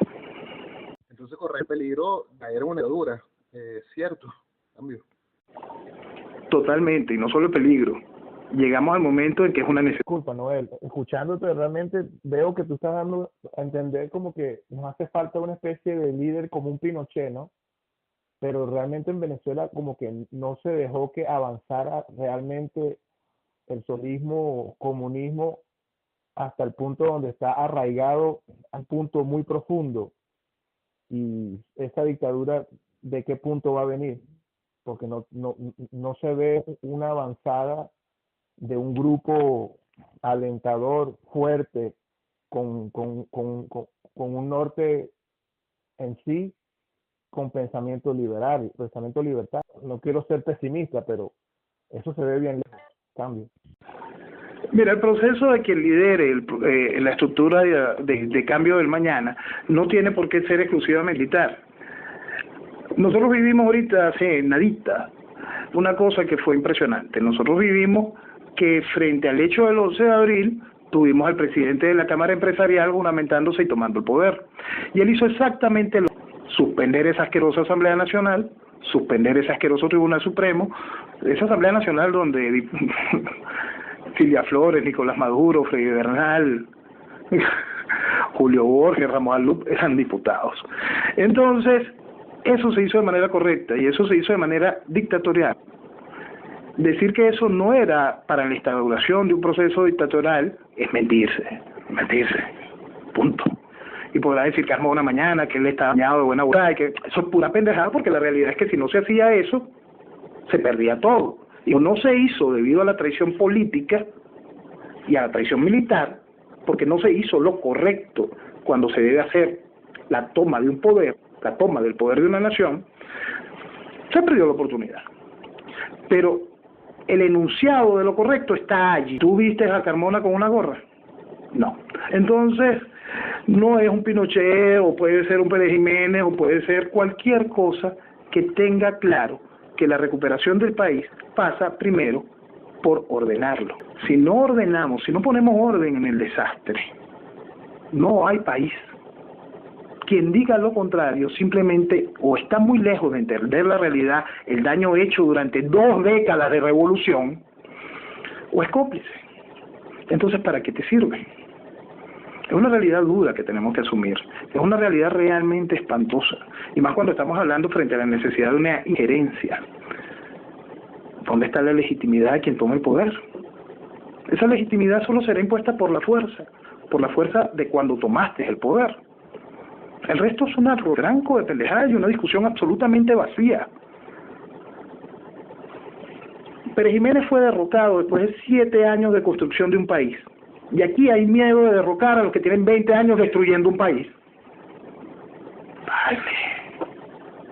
Entonces corre el peligro de caer en una dictadura, ¿cierto? Cambio. Totalmente, y no solo el peligro. Llegamos al momento en que es una necesidad. Disculpa, Noel, escuchándote realmente veo que tú estás dando a entender como que nos hace falta una especie de líder como un Pinochet, ¿no? Pero realmente en Venezuela como que no se dejó que avanzara realmente el socialismo, comunismo, hasta el punto donde está arraigado al punto muy profundo. Y esa dictadura, ¿de qué punto va a venir? Porque no se ve una avanzada de un grupo alentador, fuerte, con un norte en sí, con pensamiento liberal, pensamiento libertario. No quiero ser pesimista, pero eso se ve bien lejos. Cambio. Mira, el proceso de quien lidere la estructura de cambio del mañana no tiene por qué ser exclusivamente militar. Nosotros vivimos ahorita hace nadita una cosa que fue impresionante. Nosotros vivimos que frente al hecho del 11 de abril tuvimos al presidente de la Cámara Empresarial juramentándose y tomando el poder. Y él hizo exactamente lo suspender esa asquerosa Asamblea Nacional, suspender ese asqueroso Tribunal Supremo, esa Asamblea Nacional donde Silvia Flores, Nicolás Maduro, Freddy Bernal, Julio Borges, Ramos Alup eran diputados. Entonces, eso se hizo de manera correcta y eso se hizo de manera dictatorial. Decir que eso no era para la instauración de un proceso dictatorial es mentirse, punto. Y podrá decir Carmona mañana que él está dañado de buena voluntad y que eso es pura pendejada, porque la realidad es que si no se hacía eso, se perdía todo. Y no se hizo debido a la traición política y a la traición militar, porque no se hizo lo correcto cuando se debe hacer la toma de un poder, la toma del poder de una nación, se perdió la oportunidad. Pero el enunciado de lo correcto está allí. ¿Tú viste a Carmona con una gorra? No. Entonces, no es un Pinochet, o puede ser un Pérez Jiménez, o puede ser cualquier cosa que tenga claro que la recuperación del país pasa primero por ordenarlo. Si no ordenamos, si no ponemos orden en el desastre, no hay país. Quien diga lo contrario simplemente o está muy lejos de entender la realidad, el daño hecho durante 2 décadas de revolución, o es cómplice. Entonces, ¿para qué te sirve? Es una realidad dura que tenemos que asumir, es una realidad realmente espantosa, y más cuando estamos hablando frente a la necesidad de una injerencia. ¿Dónde está la legitimidad de quien toma el poder? Esa legitimidad solo será impuesta por la fuerza de cuando tomaste el poder. El resto es un arranco de pendejadas y una discusión absolutamente vacía. Pérez Jiménez fue derrocado después de 7 años de construcción de un país. Y aquí hay miedo de derrocar a los que tienen 20 años destruyendo un país. Vale.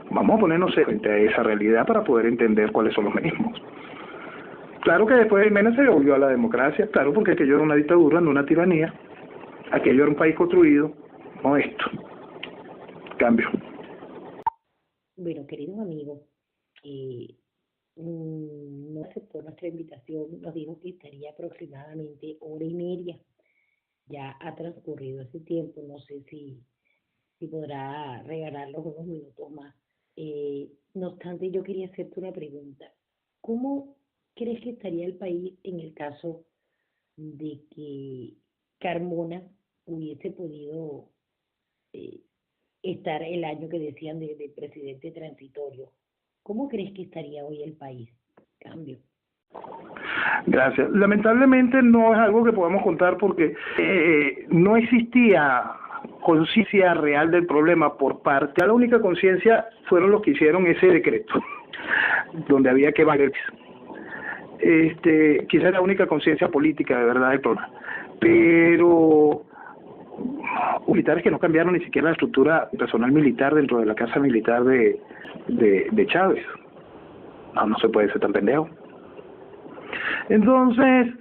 Vamos a ponernos frente a esa realidad para poder entender cuáles son los mecanismos. Claro que después de Jiménez se volvió a la democracia, claro, porque aquello era una dictadura, no una tiranía. Aquello era un país construido, no esto. Cambio. Bueno, queridos amigos, no aceptó nuestra invitación, nos dijo que estaría aproximadamente 1 hora y media. Ya ha transcurrido ese tiempo, no sé si podrá regalarnos unos minutos más. No obstante, yo quería hacerte una pregunta. ¿Cómo crees que estaría el país en el caso de que Carmona hubiese podido estar el año que decían de presidente transitorio? ¿Cómo crees que estaría hoy el país? Cambio. Gracias. Lamentablemente no es algo que podamos contar porque no existía conciencia real del problema por parte. La única conciencia fueron los que hicieron ese decreto, donde había que valer. Quizás la única conciencia política de verdad del problema. Pero militares que no cambiaron ni siquiera la estructura personal militar dentro de la casa militar de Chávez. No se puede ser tan pendejo. Entonces,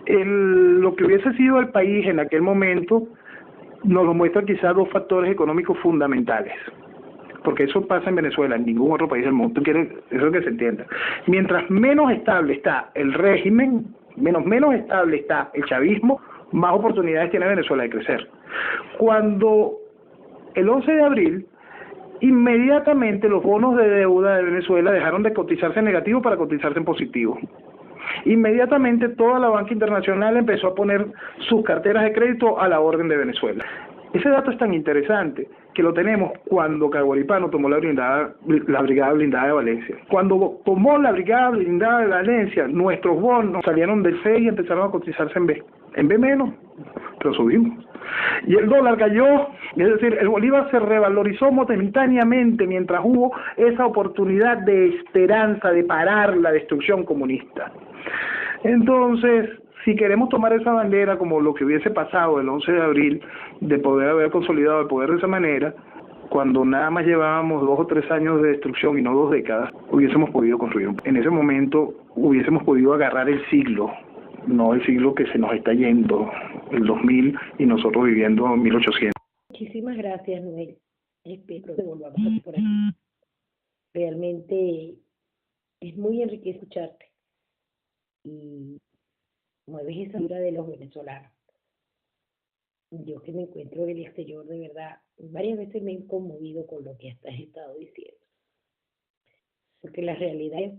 lo que hubiese sido el país en aquel momento nos lo muestran quizás 2 factores económicos fundamentales, porque eso pasa en Venezuela, en ningún otro país del mundo. Eso es que se entienda. Mientras menos estable está el régimen, menos estable está el chavismo, más oportunidades tiene Venezuela de crecer. Cuando el 11 de abril, inmediatamente los bonos de deuda de Venezuela dejaron de cotizarse en negativo para cotizarse en positivo. Inmediatamente toda la banca internacional empezó a poner sus carteras de crédito a la orden de Venezuela. Ese dato es tan interesante que lo tenemos cuando Caguaripano tomó la brigada blindada de Valencia. Cuando tomó la brigada blindada de Valencia, nuestros bonos salieron del C y empezaron a cotizarse en B. En B menos, pero subimos. Y el dólar cayó, es decir, el bolívar se revalorizó momentáneamente mientras hubo esa oportunidad de esperanza de parar la destrucción comunista. Entonces, si queremos tomar esa bandera como lo que hubiese pasado el 11 de abril, de poder haber consolidado el poder de esa manera, cuando nada más llevábamos 2 o 3 años de destrucción y no 2 décadas, hubiésemos podido construir. En ese momento hubiésemos podido agarrar el siglo, no el siglo que se nos está yendo, el 2000, y nosotros viviendo en 1800. Muchísimas gracias, Noel. Espero que volvamos a por aquí. Realmente es muy enriquecedor escucharte y mueves esa fibra de los venezolanos. Yo que me encuentro en el exterior, de verdad, varias veces me he conmovido con lo que has estado diciendo, porque las realidades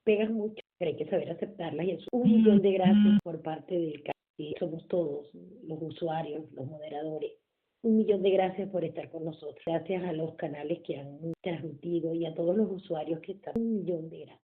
pegan mucho, pero hay que saber aceptarlas y es un millón de gracias por parte del canal, y somos todos los usuarios, los moderadores. Un millón de gracias por estar con nosotros. Gracias a los canales que han transmitido y a todos los usuarios que están. Un millón de gracias.